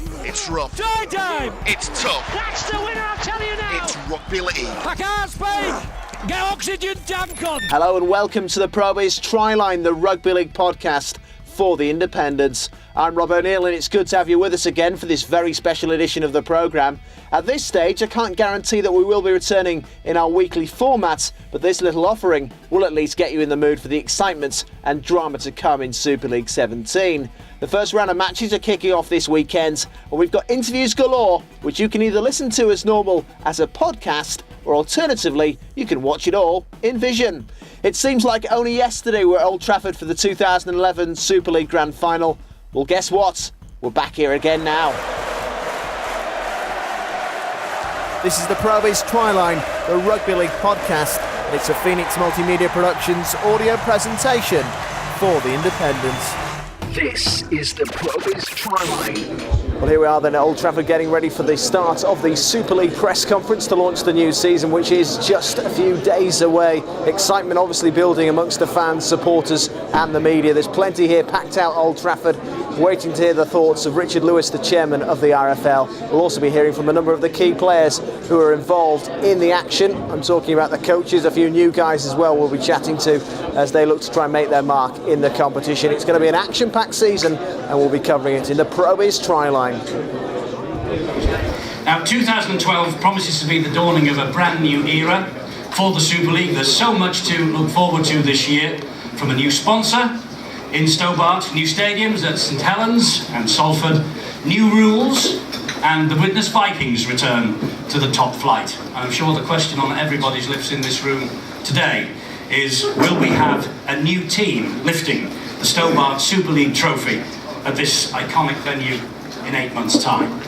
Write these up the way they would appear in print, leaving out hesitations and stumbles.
It's rough. Try time! It's tough. That's the winner, I'll tell you now! It's Rugby League. I can't speak! Get oxygen tank on! Hello and welcome to the PROBIZ Tryline, the Rugby League podcast for the independents. I'm Rob O'Neill and it's good to have you with us again for this very special edition of the programme. At this stage, I can't guarantee that we will be returning in our weekly format, but this little offering will at least get you in the mood for the excitement and drama to come in Super League 17. The first round of matches are kicking off this weekend, and we've got interviews galore, which you can either listen to as normal as a podcast, or alternatively, you can watch it all in vision. It seems like only yesterday we were at Old Trafford for the 2011 Super League Grand Final. Well, guess what? We're back here again now. This is the PROBIZ Tryline, the Rugby League podcast, and it's a Phoenix Multimedia Productions audio presentation for the independents. This is the PROBIZ Tryline. Well, here we are then at Old Trafford getting ready for the start of the Super League press conference to launch the new season, which is just a few days away. Excitement obviously building amongst the fans, supporters and the media. There's plenty here packed out Old Trafford, waiting to hear the thoughts of Richard Lewis, the chairman of the RFL. We'll also be hearing from a number of the key players who are involved in the action. I'm talking about the coaches, a few new guys as well we'll be chatting to as they look to try and make their mark in the competition. It's going to be an action-packed season and we'll be covering it in the PROBIZ Tryline. Now, 2012 promises to be the dawning of a brand new era for the Super League. There's so much to look forward to this year, from a new sponsor in Stobart, new stadiums at St Helens and Salford, new rules, and the Widnes Vikings return to the top flight. And I'm sure the question on everybody's lips in this room today is, will we have a new team lifting the Stobart Super League trophy at this iconic venue in 8 months' time?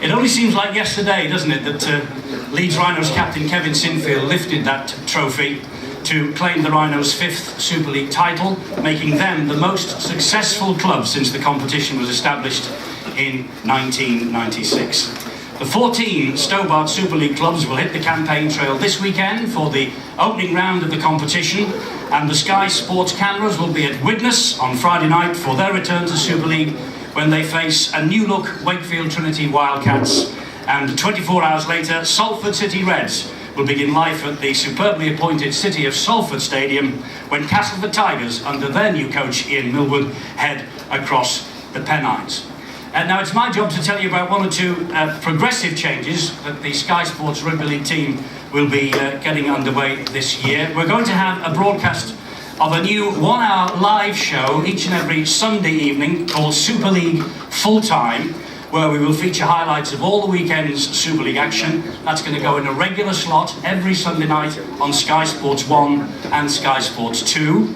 It only seems like yesterday, doesn't it, that Leeds Rhinos captain Kevin Sinfield lifted that trophy to claim the Rhinos' 5th Super League title, making them the most successful club since the competition was established in 1996. The 14 Stobart Super League clubs will hit the campaign trail this weekend for the opening round of the competition, and the Sky Sports cameras will be at Widnes on Friday night for their return to Super League, when they face a new-look Wakefield Trinity Wildcats, and 24 hours later, Salford City Reds will begin life at the superbly appointed City of Salford Stadium when Castleford Tigers, under their new coach Ian Millward, head across the Pennines. Now, it's my job to tell you about one or two progressive changes that the Sky Sports Rugby League team will be getting underway this year. We're going to have a broadcast of a new 1-hour live show each and every Sunday evening called Super League Full Time, where we will feature highlights of all the weekend's Super League action. That's going to go in a regular slot every Sunday night on Sky Sports 1 and Sky Sports 2.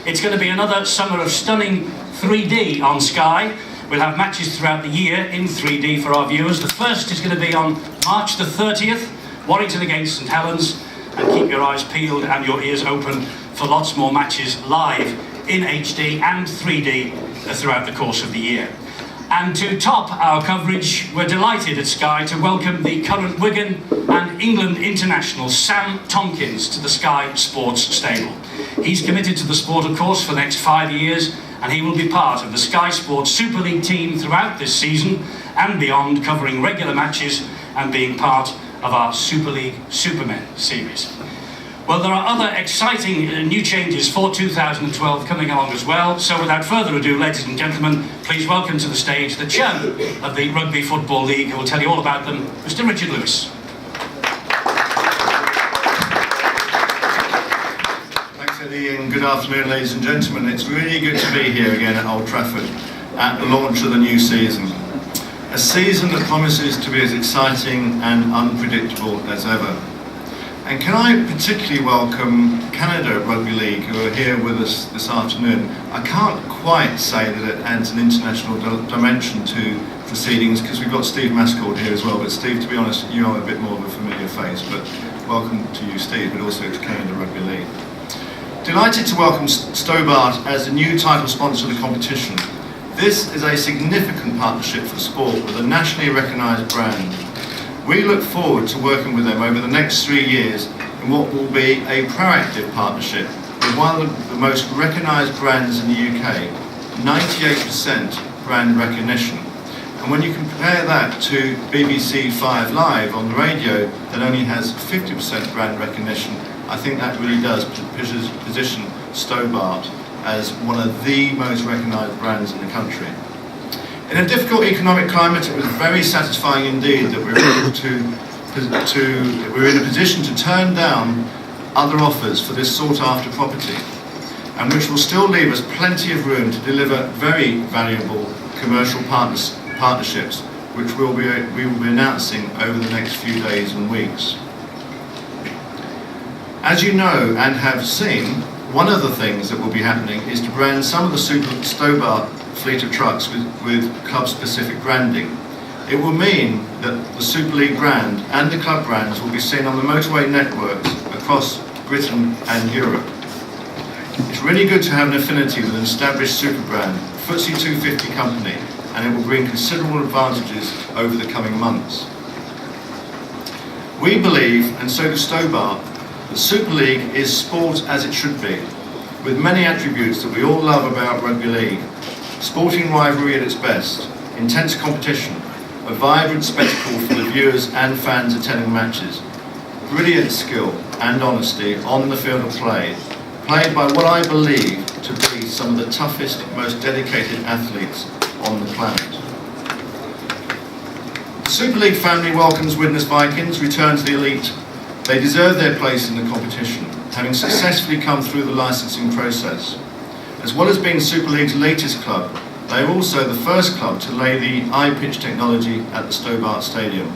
It's going to be another summer of stunning 3D on Sky. We'll have matches throughout the year in 3D for our viewers. The first is going to be on March the 30th, Warrington against St Helens, and keep your eyes peeled and your ears open for lots more matches live in HD and 3D throughout the course of the year. And to top our coverage, we're delighted at Sky to welcome the current Wigan and England international Sam Tomkins to the Sky Sports stable. He's committed to the sport, of course, for the next 5 years, and he will be part of the Sky Sports Super League team throughout this season and beyond, covering regular matches and being part of our Super League Supermen series. Well, there are other exciting new changes for 2012 coming along as well. So without further ado, ladies and gentlemen, please welcome to the stage the chairman of the Rugby Football League, who will tell you all about them, Mr. Richard Lewis. Thanks, Eddie, and good afternoon, ladies and gentlemen. It's really good to be here again at Old Trafford at the launch of the new season. A season that promises to be as exciting and unpredictable as ever. And can I particularly welcome Canada Rugby League, who are here with us this afternoon. I can't quite say that it adds an international dimension to proceedings, because we've got Steve Mascord here as well. But Steve, to be honest, you are a bit more of a familiar face. But welcome to you, Steve, but also to Canada Rugby League. Delighted to welcome Stobart as the new title sponsor of the competition. This is a significant partnership for the sport with a nationally recognised brand. We look forward to working with them over the next 3 years in what will be a proactive partnership with one of the most recognised brands in the UK, 98% brand recognition. And when you compare that to BBC 5 Live on the radio that only has 50% brand recognition, I think that really does position Stobart as one of the most recognised brands in the country. In a difficult economic climate, it was very satisfying indeed that we're in a position to turn down other offers for this sought-after property, and which will still leave us plenty of room to deliver very valuable commercial partnerships, which we will be announcing over the next few days and weeks. As you know and have seen, one of the things that will be happening is to brand some of the Stobart fleet of trucks with club-specific branding. It will mean that the Super League brand and the club brands will be seen on the motorway networks across Britain and Europe. It's really good to have an affinity with an established super brand, FTSE 250 company, and it will bring considerable advantages over the coming months. We believe, and so does Stobart, that Super League is sport as it should be, with many attributes that we all love about Rugby League. Sporting rivalry at its best, intense competition, a vibrant spectacle for the viewers and fans attending matches, brilliant skill and honesty on the field of play, played by what I believe to be some of the toughest, most dedicated athletes on the planet. The Super League family welcomes Widnes Vikings return to the elite. They deserve their place in the competition, having successfully come through the licensing process. As well as being Super League's latest club, they are also the first club to lay the iPitch technology at the Stobart Stadium,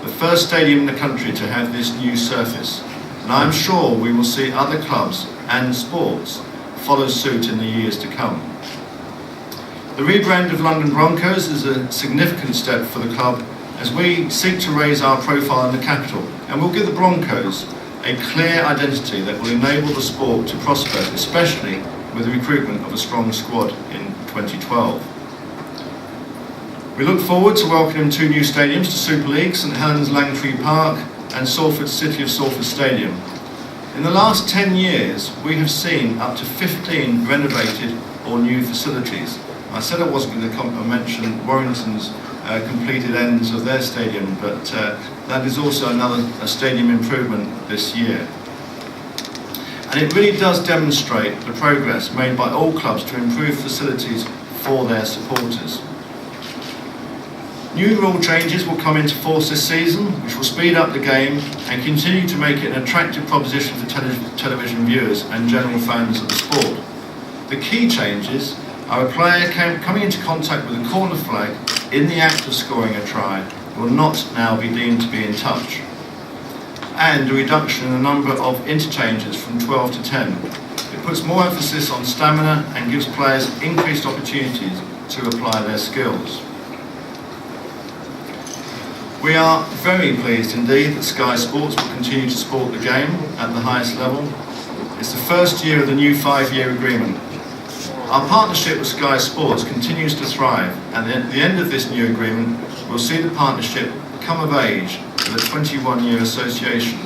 the first stadium in the country to have this new surface, and I'm sure we will see other clubs and sports follow suit in the years to come. The rebrand of London Broncos is a significant step for the club as we seek to raise our profile in the capital, and will give the Broncos a clear identity that will enable the sport to prosper, especially with the recruitment of a strong squad in 2012. We look forward to welcoming two new stadiums to Super League, St Helens Langtree Park and Salford City of Salford Stadium. In the last 10 years, we have seen up to 15 renovated or new facilities. I said I wasn't going to mention Warrington's completed ends of their stadium, but that is also another stadium improvement this year. And it really does demonstrate the progress made by all clubs to improve facilities for their supporters. New rule changes will come into force this season, which will speed up the game and continue to make it an attractive proposition for television viewers and general fans of the sport. The key changes are a player coming into contact with a corner flag in the act of scoring a try will not now be deemed to be in touch, and a reduction in the number of interchanges from 12 to 10. It puts more emphasis on stamina and gives players increased opportunities to apply their skills. We are very pleased indeed that Sky Sports will continue to support the game at the highest level. It's the first year of the new 5-year agreement. Our partnership with Sky Sports continues to thrive, and at the end of this new agreement, we'll see the partnership come of age with a 21-year association.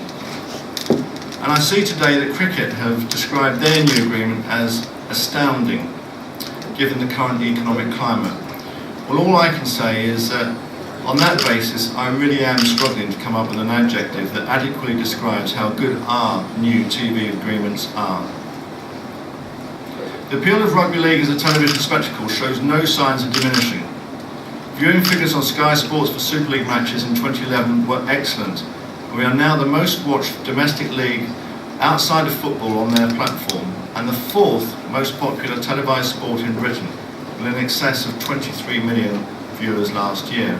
And I see today that cricket have described their new agreement as astounding, given the current economic climate. Well, all I can say is that on that basis, I really am struggling to come up with an adjective that adequately describes how good our new TV agreements are. The appeal of Rugby League as a television spectacle shows no signs of diminishing. Viewing figures on Sky Sports for Super League matches in 2011 were excellent. We are now the most watched domestic league outside of football on their platform, and the fourth most popular televised sport in Britain, with in excess of 23 million viewers last year.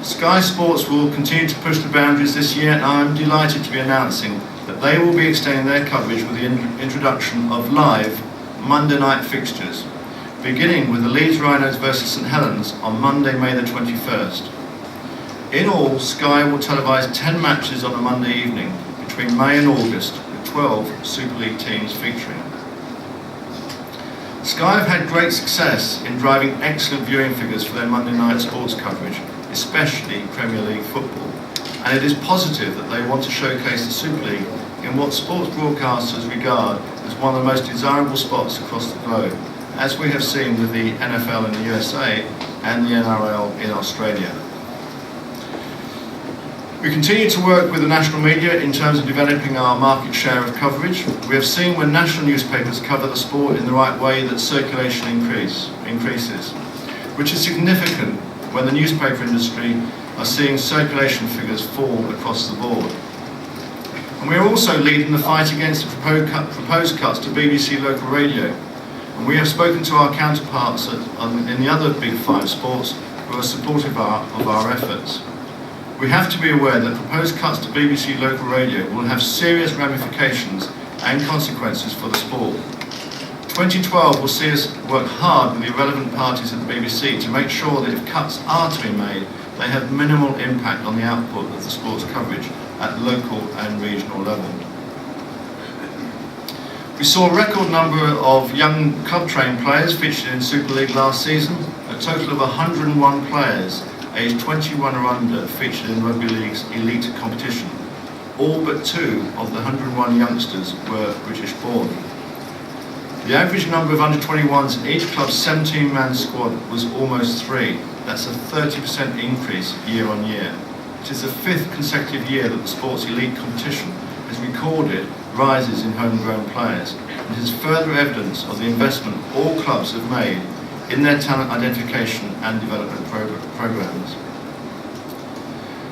Sky Sports will continue to push the boundaries this year, and I am delighted to be announcing that they will be extending their coverage with the introduction of live Monday night fixtures, beginning with the Leeds Rhinos versus St Helens on Monday, May the 21st. In all, Sky will televise 10 matches on a Monday evening between May and August, with 12 Super League teams featuring. Sky have had great success in driving excellent viewing figures for their Monday night sports coverage, especially Premier League football, and it is positive that they want to showcase the Super League in what sports broadcasters regard as one of the most desirable spots across the globe, as we have seen with the NFL in the USA and the NRL in Australia. We continue to work with the national media in terms of developing our market share of coverage. We have seen when national newspapers cover the sport in the right way that circulation increases, which is significant when the newspaper industry are seeing circulation figures fall across the board. And we are also leading the fight against the proposed cuts to BBC local radio. And we have spoken to our counterparts in the other big five sports who are supportive of our efforts. We have to be aware that proposed cuts to BBC local radio will have serious ramifications and consequences for the sport. 2012 will see us work hard with the relevant parties at the BBC to make sure that if cuts are to be made, they have minimal impact on the output of the sports coverage at local and regional level. We saw a record number of young club-trained players featured in Super League last season. A total of 101 players aged 21 or under featured in Rugby League's elite competition. All but 2 of the 101 youngsters were British born. The average number of under-21s in each club's 17-man squad was almost 3. That's a 30% increase year on year. It is the 5th consecutive year that the sport's elite competition has recorded rises in homegrown players, and it is further evidence of the investment all clubs have made in their talent identification and development programs.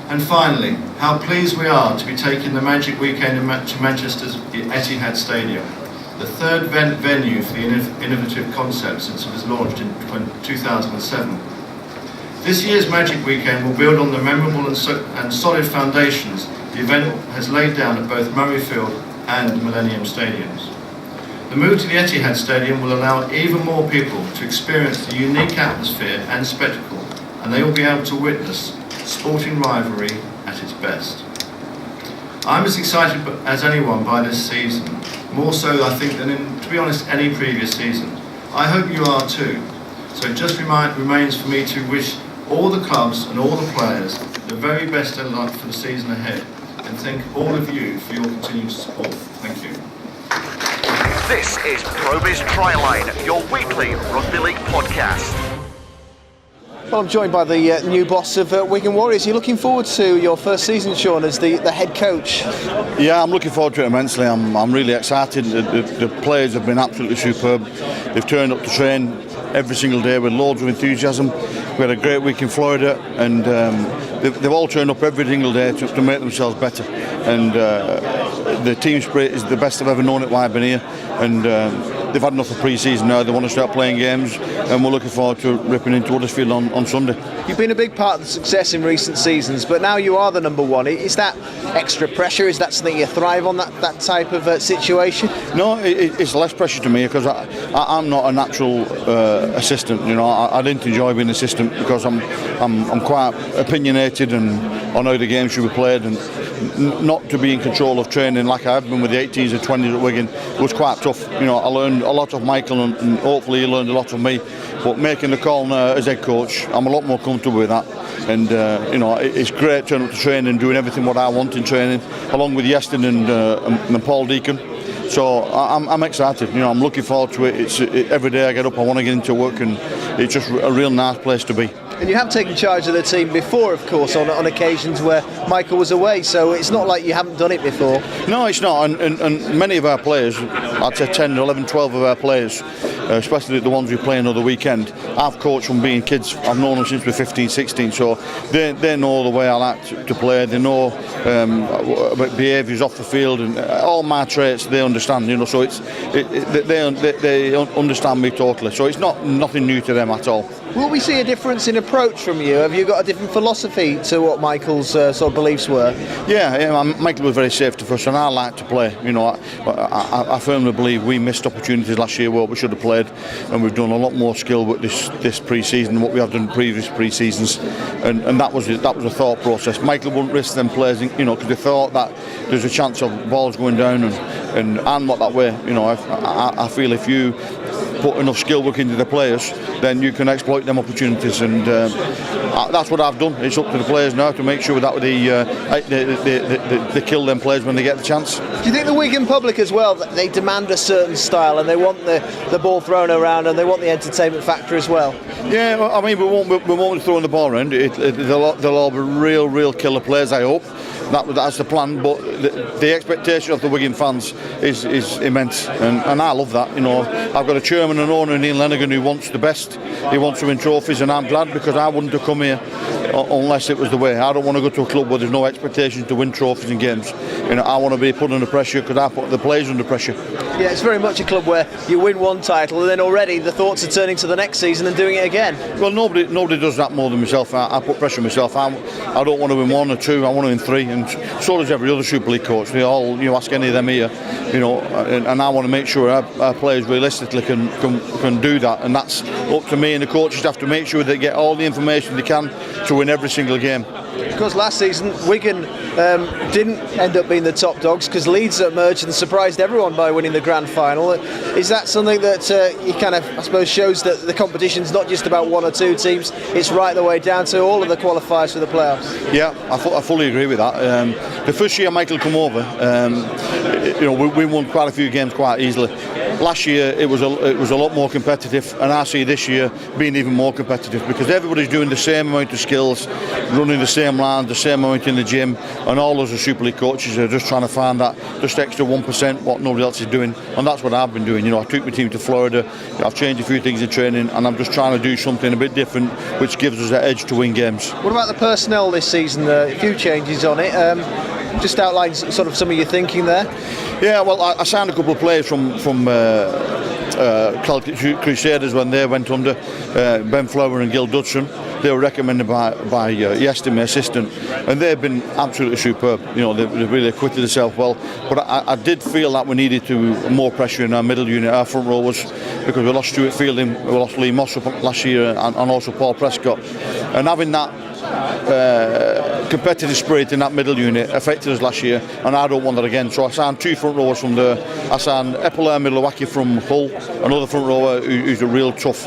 And finally, how pleased we are to be taking the Magic Weekend to Manchester's Etihad Stadium, the third venue for the innovative concept since it was launched in 2007. This year's Magic Weekend will build on the memorable and solid foundations the event has laid down at both Murrayfield and Millennium Stadiums. The move to the Etihad Stadium will allow even more people to experience the unique atmosphere and spectacle, and they will be able to witness sporting rivalry at its best. I'm as excited as anyone by this season, more so I think than in, to be honest, any previous season. I hope you are too. So it just remains for me to wish all the clubs and all the players the very best of luck for the season ahead, and thank all of you for your continued support. Thank you. This is PROBIZ Tryline, your weekly Rugby League podcast. Well, I'm joined by the new boss of Wigan Warriors. You're looking forward to your first season, Sean, as the head coach? Yeah, I'm looking forward to it immensely. I'm really excited. The players have been absolutely superb. They've turned up to train every single day with loads of enthusiasm. We had a great week in Florida, and they've all turned up every single day to make themselves better. And the team spirit is the best I've ever known it while I've been here. And they've had enough of pre-season now. They want to start playing games, and we're looking forward to ripping into Huddersfield on Sunday. You've been a big part of the success in recent seasons, but now you are the number one. Is that extra pressure? Is that something you thrive on, that type of situation? No, it's less pressure to me because I'm not a natural assistant. You know, I didn't enjoy being assistant because I'm quite opinionated and on how the game should be played, and not to be in control of training like I've been with the 18s and 20s at Wigan was quite tough. You know, I learned a lot of Michael, and hopefully he learned a lot of me. But making the call now as head coach, I'm a lot more comfortable with that. And you know, it's great turning up to training and doing everything what I want in training, along with Yeston and Paul Deacon. So I'm excited. You know, I'm looking forward to it. Every day I get up, I want to get into work, and it's just a real nice place to be. And you have taken charge of the team before, of course, on occasions where Michael was away, so it's not like you haven't done it before. No, it's not, and many of our players, I'd say 10, 11, 12 of our players, especially the ones we play another weekend, I've coached from being kids. I've known them since we're 15, 16, so they know the way I like to play. They know about behaviours off the field, and all my traits they understand, you know, so they understand me totally, so it's nothing new to them at all. Will we see a difference in approach from you? Have you got a different philosophy to what Michael's sort of beliefs were? Yeah, Michael was very safe to us, and I like to play. You know, I firmly believe we missed opportunities last year where we should have played, and we've done a lot more skill with this pre-season than what we have done in previous pre-seasons, and that was a thought process. Michael wouldn't risk them players, you know, because they thought that there's a chance of balls going down, and I'm not that way. You know, I feel if you put enough skill work into the players, then you can exploit them opportunities, and that's what I've done. It's up to the players now to make sure that they kill them players when they get the chance. Do you think the Wigan public as well, that they demand a certain style and they want the ball thrown around and they want the entertainment factor as well? Yeah, I mean, we won't be throwing the ball around. They'll all be real killer players, I hope. That's the plan, but the expectation of the Wigan fans is immense, and I love that. You know, I've got a chairman and owner, Neil Lennigan, who wants the best. He wants to win trophies, and I'm glad, because I wouldn't have come here unless it was the way. I don't want to go to a club where there's no expectation to win trophies and games. You know, I want to be put under pressure, because I put the players under pressure. Yeah, it's very much a club where you win one title and then already the thoughts are turning to the next season and doing it again. Well, nobody does that more than myself. I put pressure on myself. I don't want to win 1 or 2. I want to win 3, and so does every other Super League coach. They all, you ask any of them here, you know, and I want to make sure our players realistically can do that, and that's up to me, and the coaches have to make sure they get all the information they can to win every single game. Because last season Wigan didn't end up being the top dogs, because Leeds emerged and surprised everyone by winning the grand final. Is that something that you kind of, I suppose, shows that the competition's not just about 1 or 2 teams, it's right the way down to all of the qualifiers for the playoffs? Yeah, I fully agree with that. The first year Michael come over, you know, we won quite a few games quite easily. Last year it was a lot more competitive, and I see this year being even more competitive, because everybody's doing the same amount of skills, running the same lines, the same amount in the gym, and all those Super League coaches are just trying to find that just extra 1% what nobody else is doing, and that's what I've been doing. You know, I took my team to Florida, I've changed a few things in training, and I'm just trying to do something a bit different, which gives us that edge to win games. What about the personnel this season? A few changes on it. Just outline sort of some of your thinking there. Yeah, well, I signed a couple of players from Crusaders when they went under, Ben Flower and Gil Dudson. They were recommended by Yestin, my assistant, and they've been absolutely superb. You know, they've really acquitted themselves well. But I did feel that we needed more pressure in our middle unit, our front rowers, because we lost Stuart Fielding, we lost Lee Moss last year, and also Paul Prescott. And having that competitive spirit in that middle unit affected us last year, and I don't want that again. So I signed 2 front rowers from there. I signed Epola Milwaukee from Hull, another front rower who's a real tough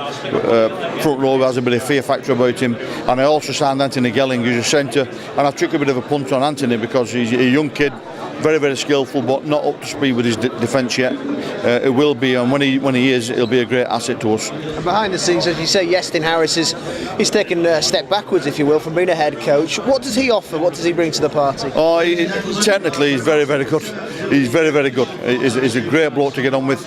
front rower, has a bit of fear factor about him. And I also signed Anthony Gelling, who's a centre, and I took a bit of a punt on Anthony because he's a young kid, very skillful, but not up to speed with his defence yet. It will be, and when he is, it'll be a great asset to us. And behind the scenes, as you say, Yestin Harris he's taken a step backwards, if you will, from being a head coach. What does he offer? What does he bring to the party? Oh, technically, he's very good. He's very good. He's a great bloke to get on with.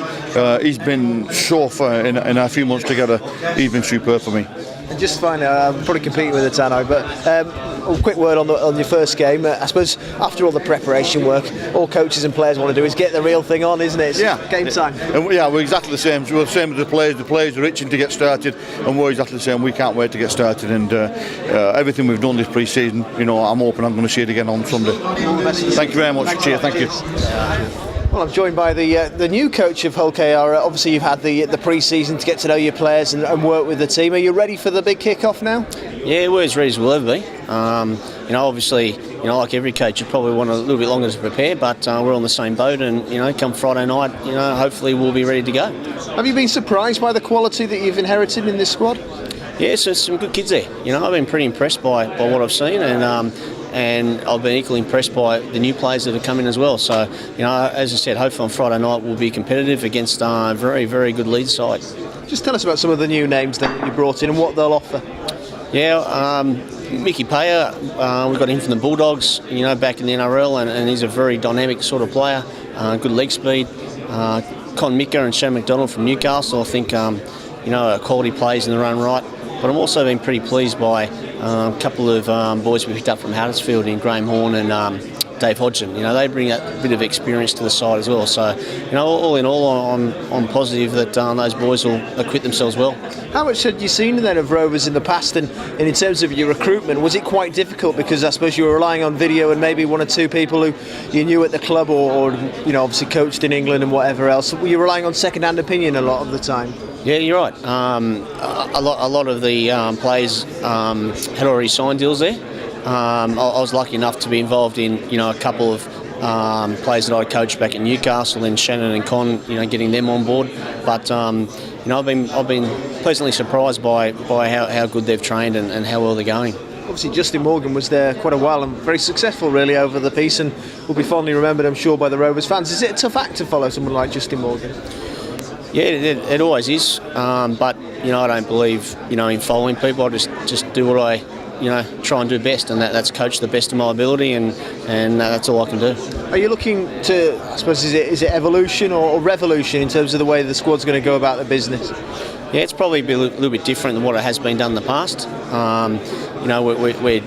He's been so far in a few months together. He's been superb for me. And just finally, I'm probably competing with the Tannoy, but a quick word on your first game. I suppose after all the preparation work, all coaches and players want to do is get the real thing on, isn't it? It's game time. And we're exactly the same. We're the same as the players. The players are itching to get started, and we're exactly the same. We can't wait to get started, and everything we've done this pre-season, you know, I'm hoping I'm going to see it again on Sunday. All the best. Thank you very much. Cheers. Thank you. Well, I'm joined by the new coach of Hull KR. Obviously, you've had the pre-season to get to know your players and work with the team. Are you ready for the big kick-off now? Yeah, we're as ready as we'll ever be. You know, obviously, you know, like every coach, you probably want a little bit longer to prepare, but we're on the same boat, and you know, come Friday night, you know, hopefully we'll be ready to go. Have you been surprised by the quality that you've inherited in this squad? Yeah, so some good kids there. You know, I've been pretty impressed by what I've seen, and I've been equally impressed by the new players that have come in as well. So, you know, as I said, hopefully on Friday night we'll be competitive against a very good Leeds side. Just tell us about some of the new names that you brought in and what they'll offer. Yeah, Mickey Potter, we got him from the Bulldogs, you know, back in the NRL, and he's a very dynamic sort of player, good leg speed. Con Mika and Shane McDonald from Newcastle, I think, you know, quality plays in their own right. But I'm also been pretty pleased by a couple of boys we picked up from Huddersfield in Graham Horn and Dave Hodgson. You know, they bring a bit of experience to the side as well. So, you know, all in all, I'm positive that those boys will acquit themselves well. How much had you seen then of Rovers in the past, and in terms of your recruitment, was it quite difficult because I suppose you were relying on video and maybe 1 or 2 people who you knew at the club or you know, obviously coached in England and whatever else? Were you relying on second-hand opinion a lot of the time? Yeah, you're right. A lot of the players had already signed deals there. I was lucky enough to be involved in, you know, a couple of players that I coached back at Newcastle, and Shannon and Con, you know, getting them on board. But I've been pleasantly surprised by how good they've trained and how well they're going. Obviously, Justin Morgan was there quite a while and very successful, really, over the piece, and will be fondly remembered, I'm sure, by the Rovers fans. Is it a tough act to follow someone like Justin Morgan? Yeah, it always is. But I don't believe in following people. I just do what I try and do best, and that's coach the best of my ability, and that's all I can do. Are you looking to, I suppose, is it evolution or revolution in terms of the way the squad's going to go about the business? Yeah, it's probably a little bit different than what it has been done in the past. We're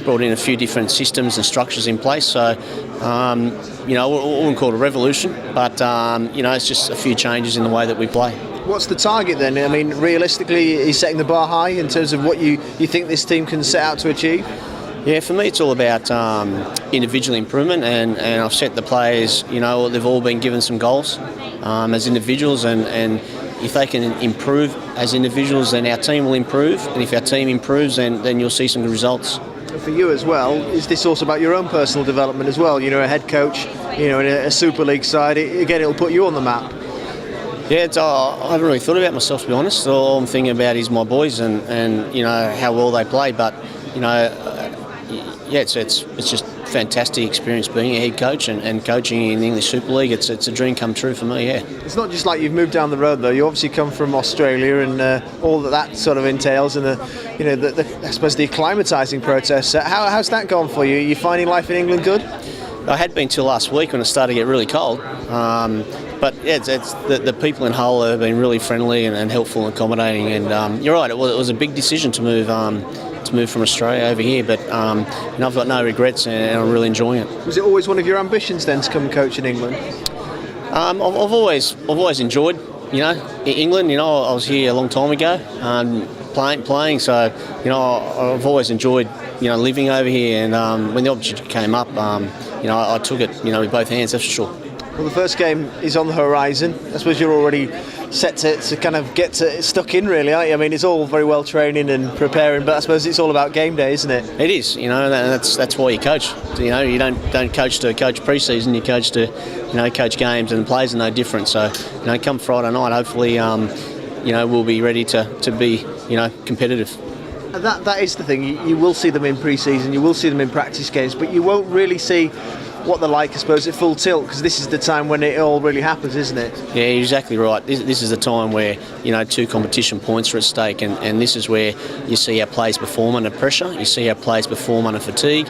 brought in a few different systems and structures in place, so I wouldn't call it a revolution, but it's just a few changes in the way that we play. What's the target then? I mean, realistically, are you setting the bar high in terms of what you think this team can set out to achieve? Yeah, for me it's all about individual improvement, and I've set the players, they've all been given some goals as individuals, and if they can improve as individuals, then our team will improve, and if our team improves, then you'll see some good results. For you as well, is this also about your own personal development as well? A head coach, in a Super League side, it'll put you on the map. Yeah, I haven't really thought about myself, to be honest. All I'm thinking about is my boys and how well they play. But it's just a fantastic experience being a head coach and coaching in the English Super League. It's a dream come true for me. Yeah. It's not just like you've moved down the road though. You obviously come from Australia and all that sort of entails, and I suppose the acclimatising process. How's that gone for you? Are you finding life in England good? I had been till last week when it started to get really cold. But yeah, it's the people in Hull have been really friendly and helpful and accommodating. And you're right, it was a big decision to move from Australia over here. But I've got no regrets, and I'm really enjoying it. Was it always one of your ambitions then to come coach in England? I've always enjoyed England. I was here a long time ago, playing. So I've always enjoyed living over here. And when the opportunity came up, I took it with both hands. That's for sure. Well, the first game is on the horizon. I suppose you're already set to kind of get stuck in, really, aren't you? I mean, it's all very well training and preparing, but I suppose it's all about game day, isn't it? It is, that's why you coach. You don't coach to coach pre-season. You coach to, coach games, and players are no different. So, come Friday night, hopefully, we'll be ready to be, competitive. That is the thing. You will see them in pre-season, you will see them in practice games, but you won't really see what they're like, I suppose, at full tilt, because this is the time when it all really happens, isn't it? Yeah, you're exactly right. This is the time where, two competition points are at stake, and this is where you see our players perform under pressure, you see our players perform under fatigue,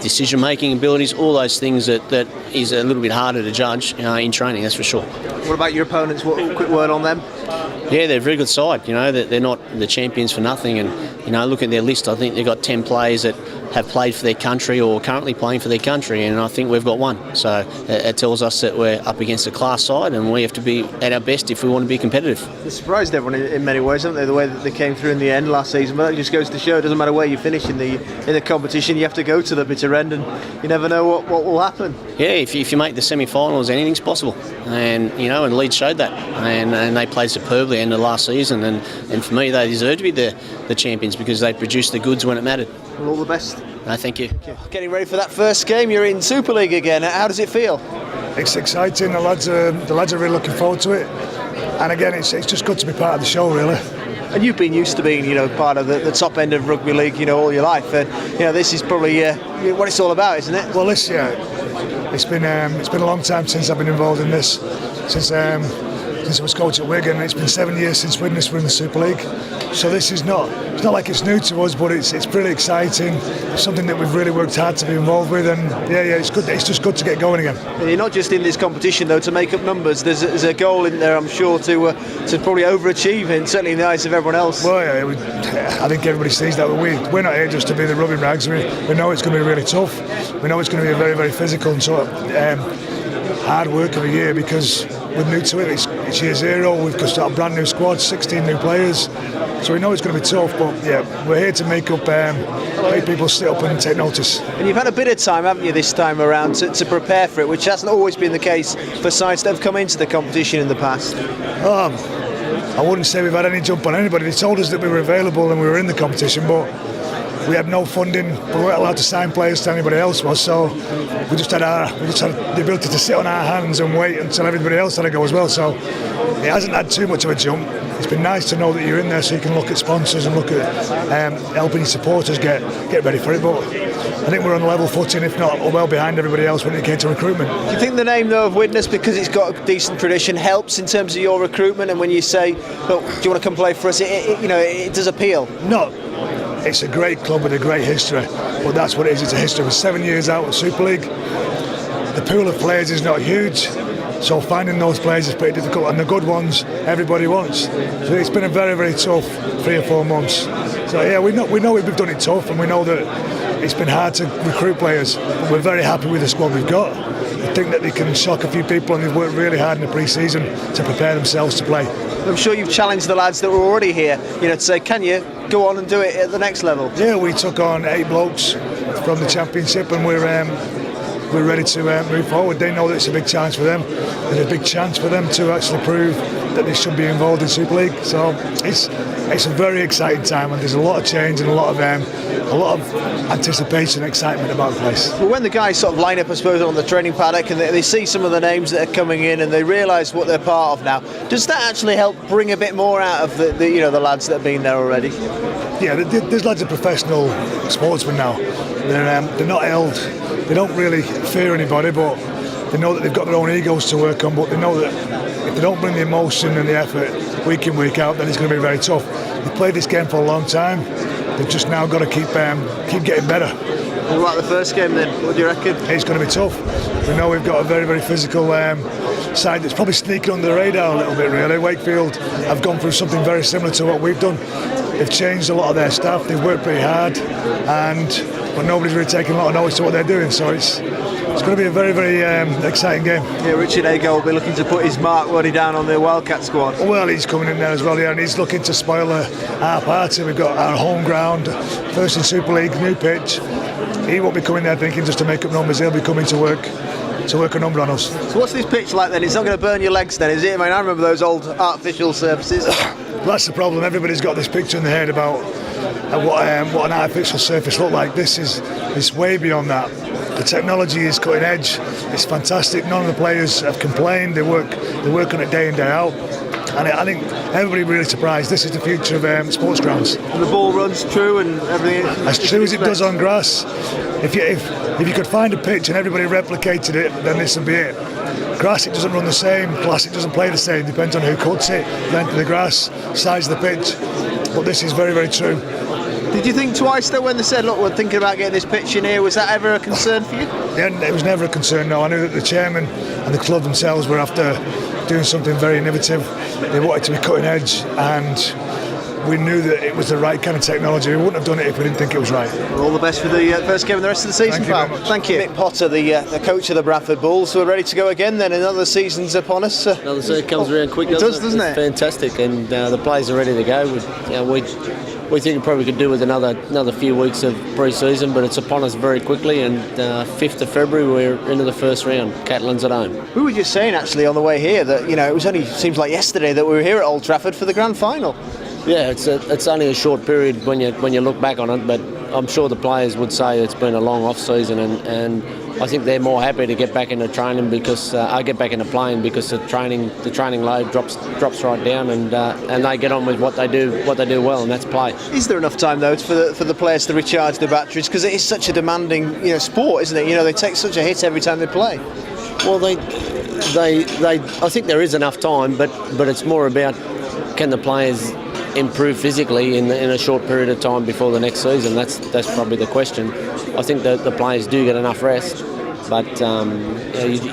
decision-making abilities, all those things that is a little bit harder to judge in training, that's for sure. What about your opponents? Quick word on them? Yeah, they're a very good side. They're not the champions for nothing, and look at their list. I think they've got 10 players that have played for their country or currently playing for their country, and I think we've got one. So it tells us that we're up against a class side, and we have to be at our best if we want to be competitive. They surprised everyone in many ways, haven't they? The way that they came through in the end last season, but that just goes to show it doesn't matter where you finish in the competition, you have to go to the bitter end, and you never know what will happen. Yeah, if you make the semi-finals, anything's possible, and and Leeds showed that, and they played superbly in the last season, and for me they deserve to be the champions because they produced the goods when it mattered. Well, all the best. No, thank you. Getting ready for that first game. You're in Super League again. How does it feel? It's exciting. The lads are really looking forward to it. And again, it's just good to be part of the show, really. And you've been used to being, part of the top end of rugby league, all your life. And this is probably what it's all about, isn't it? Well, it's been a long time since I've been involved in this. Since I was coach at Wigan, it's been 7 years since Widnes were in the Super League. So this is not like it's new to us, but it's pretty exciting. It's something that we've really worked hard to be involved with, and it's good. It's just good to get going again. And you're not just in this competition though to make up numbers. There's a goal in there, I'm sure, to probably overachieve, and certainly in the eyes of everyone else. Well, I think everybody sees that. We're not here just to be the rubbing rags. We know it's going to be really tough. We know it's going to be a very, very physical and sort of hard work of a year because we're new to it. It's year zero. We've just got a brand new squad, 16 new players. So we know it's going to be tough, but we're here to make people sit up and take notice. And you've had a bit of time, haven't you, this time around to prepare for it, which hasn't always been the case for sides that have come into the competition in the past. I wouldn't say we've had any jump on anybody. They told us that we were available and we were in the competition, but we had no funding, but we weren't allowed to sign players to anybody else was. So we just had the ability to sit on our hands and wait until everybody else had to go as well. So it hasn't had too much of a jump. It's been nice to know that you're in there, so you can look at sponsors and look at helping your supporters get ready for it. But I think we're on level footing, if not well behind everybody else when it came to recruitment. Do you think the name though of Widnes, because it's got a decent tradition, helps in terms of your recruitment? And when you say, "Look, do you want to come play for us?" It does appeal. No, it's a great club with a great history, but that's what it is. It's a history. We're 7 years out of Super League. The pool of players is not huge. So finding those players is pretty difficult, and the good ones everybody wants. So it's been a very, very tough 3 or 4 months. So yeah, we know we've done it tough, and we know that it's been hard to recruit players. But we're very happy with the squad we've got. I think that they can shock a few people, and they've worked really hard in the pre-season to prepare themselves to play. I'm sure you've challenged the lads that were already here, to say, can you go on and do it at the next level? Yeah, we took on 8 blokes from the Championship, and we're ready to move forward. They know that it's a big challenge for them. It's a big chance for them to actually prove that they should be involved in Super League. So it's a very exciting time, and there's a lot of change and a lot of anticipation and excitement about the place. Well, when the guys sort of line up, I suppose, on the training paddock, and they see some of the names that are coming in, and they realise what they're part of now, does that actually help bring a bit more out of the lads that have been there already? Yeah, there's lads of professional sportsmen now. They're not held. They don't really fear anybody, but they know that they've got their own egos to work on. But they know that if they don't bring the emotion and the effort week in, week out, then it's going to be very tough. They've played this game for a long time. They've just now got to keep getting better. What about the first game then? What do you reckon? It's going to be tough. We know we've got a very, very physical side that's probably sneaking under the radar a little bit, really. Wakefield have gone through something very similar to what we've done. They've changed a lot of their staff. They've worked pretty hard, but nobody's really taking a lot of notice to what they're doing. So it's going to be a very, very exciting game. Yeah, Richard Ago will be looking to put his mark down on the Wildcat squad. Well, he's coming in there as well, yeah, and he's looking to spoil our party. We've got our home ground, first in Super League, new pitch. He won't be coming there thinking just to make up numbers. He'll be coming to work a number on us. So what's this pitch like then? It's not going to burn your legs then, is it? I mean, I remember those old artificial surfaces. That's the problem. Everybody's got this picture in their head about what an artificial surface looked like. This is way beyond that. The technology is cutting edge. It's fantastic. None of the players have complained. They work on it day in, day out. And I think everybody really surprised. This is the future of sports grounds. And the ball runs true and everything. As true as it does on grass. If you could find a pitch and everybody replicated it, then this would be it. Grass, it doesn't run the same. Plastic doesn't play the same. Depends on who cuts it, length of the grass, size of the pitch. But this is very, very true. Did you think twice though when they said, look, we're thinking about getting this pitch in here? Was that ever a concern for you? Yeah, it was never a concern, no. I knew that the chairman and the club themselves were after doing something very innovative. They wanted to be cutting edge, and we knew that it was the right kind of technology. We wouldn't have done it if we didn't think it was right. Well, all the best for the first game of the rest of the season, pal. Thank you. Mick Potter, the coach of the Bradford Bulls, we're ready to go again then. Another season's upon us. Another season comes around quick, doesn't it? It's fantastic, and the players are ready to go. We think we probably could do with another few weeks of pre-season, but it's upon us very quickly, and 5th of February we're into the first round. Catalans at home. We were just saying actually on the way here that it was only seems like yesterday that we were here at Old Trafford for the grand final. Yeah, it's only a short period when you look back on it, but I'm sure the players would say it's been a long off season, and I think they're more happy to get back into training because I get back into playing because the training load drops right down, and they get on with what they do well, and that's play. Is there enough time though for the players to recharge their batteries, because it is such a demanding sport, isn't it? They take such a hit every time they play. Well, I think there is enough time, but it's more about can the players improve physically in a short period of time before the next season. That's probably the question. I think that the players do get enough rest, but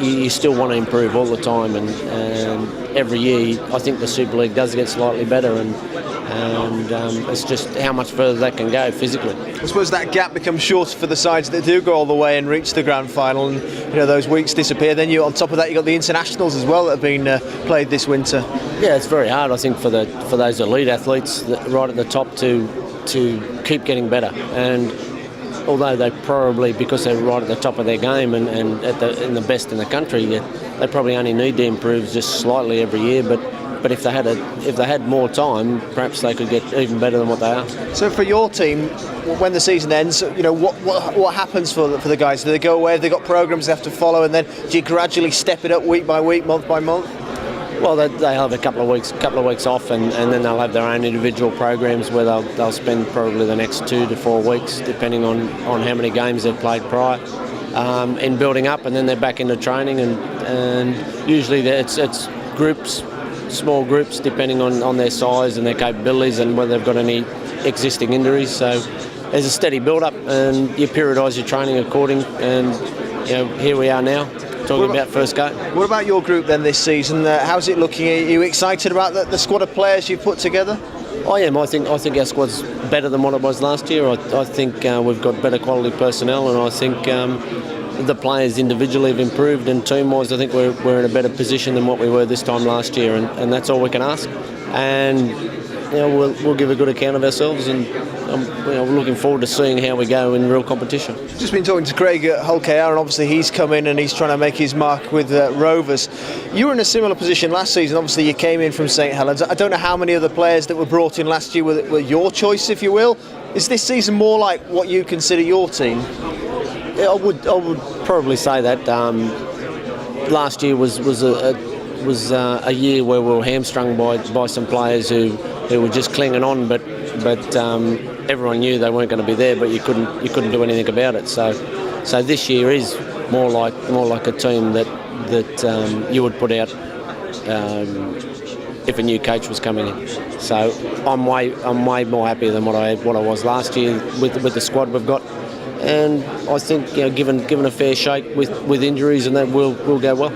you still want to improve all the time, and every year I think the Super League does get slightly better, and it's just how much further that can go physically. I suppose that gap becomes shorter for the sides that do go all the way and reach the grand final, and those weeks disappear. Then on top of that, you've got the internationals as well that have been played this winter. Yeah, it's very hard, I think, for those elite athletes right at the top to keep getting better. And although they probably, because they're right at the top of their game and in the best in the country, they probably only need to improve just slightly every year. But but if they had more time, perhaps they could get even better than what they are. So for your team, when the season ends, what happens for the guys? Do they go away? Have they got programs they have to follow, and then do you gradually step it up week by week, month by month? Well, they have a couple of weeks off, and then they'll have their own individual programs where they'll spend probably the next 2 to 4 weeks, depending on how many games they've played prior, in building up, and then they're back into training, and usually it's groups, small groups, depending on their size and their capabilities and whether they've got any existing injuries. So there's a steady build-up, and you periodise your training according. And here we are now, talking about first game. What about your group then this season? How's it looking? Are you excited about the squad of players you've put together? I am. I think our squad's better than what it was last year. I think we've got better quality personnel, and I think the players individually have improved, and team-wise I think we're in a better position than what we were this time last year, and that's all we can ask. And we'll give a good account of ourselves, and we're looking forward to seeing how we go in real competition. Just been talking to Craig at Hull KR, and obviously he's come in and he's trying to make his mark with Rovers. You were in a similar position last season. Obviously you came in from St Helens. I don't know how many other players that were brought in last year were your choice, if you will. Is this season more like what you consider your team? I would probably say that. Last year was a year where we were hamstrung by some players who were just clinging on, but everyone knew they weren't going to be there, but you couldn't do anything about it. So this year is more like a team that you would put out if a new coach was coming in. So I'm way more happy than what I was last year with the squad we've got. And I think, given a fair shake with injuries, and that will go well.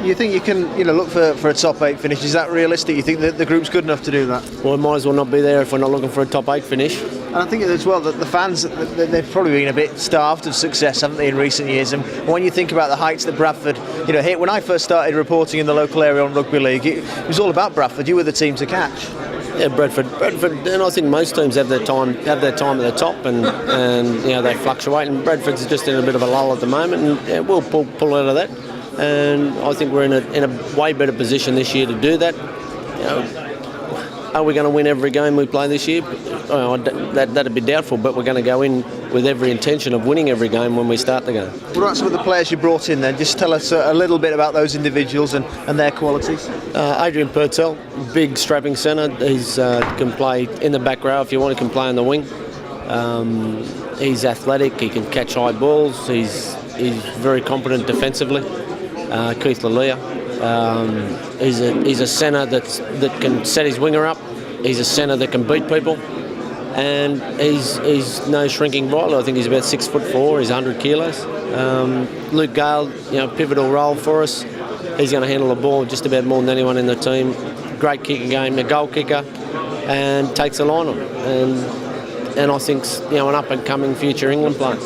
You think you can, look for a top 8 finish? Is that realistic? You think that the group's good enough to do that? Well, it might as well not be there if we're not looking for a top 8 finish. And I think as well that the fans, they've probably been a bit starved of success, haven't they, in recent years? And when you think about the heights that Bradford, hit, when I first started reporting in the local area on Rugby League, it was all about Bradford. You were the team to catch. Yeah, Bradford, and I think most teams have their time at the top, and they fluctuate. And Bradford's just in a bit of a lull at the moment, and we'll pull out of that. And I think we're in a way better position this year to do that. Are we going to win every game we play this year? That'd be doubtful, but we're going to go in with every intention of winning every game when we start the game. What about some of the players you brought in then? Just tell us a little bit about those individuals and their qualities. Adrian Purtell, big strapping centre. He's can play in the back row if you want. He can play on the wing. He's athletic. He can catch high balls. He's very competent defensively. Keith Lalia. He's a centre that can set his winger up. He's a centre that can beat people, and he's no shrinking bowler. I think he's about 6'4". He's 100 kilos. Luke Gale, pivotal role for us. He's going to handle the ball just about more than anyone in the team. Great kicking game, a goal kicker, and takes the line on. And I think an up and coming future England player.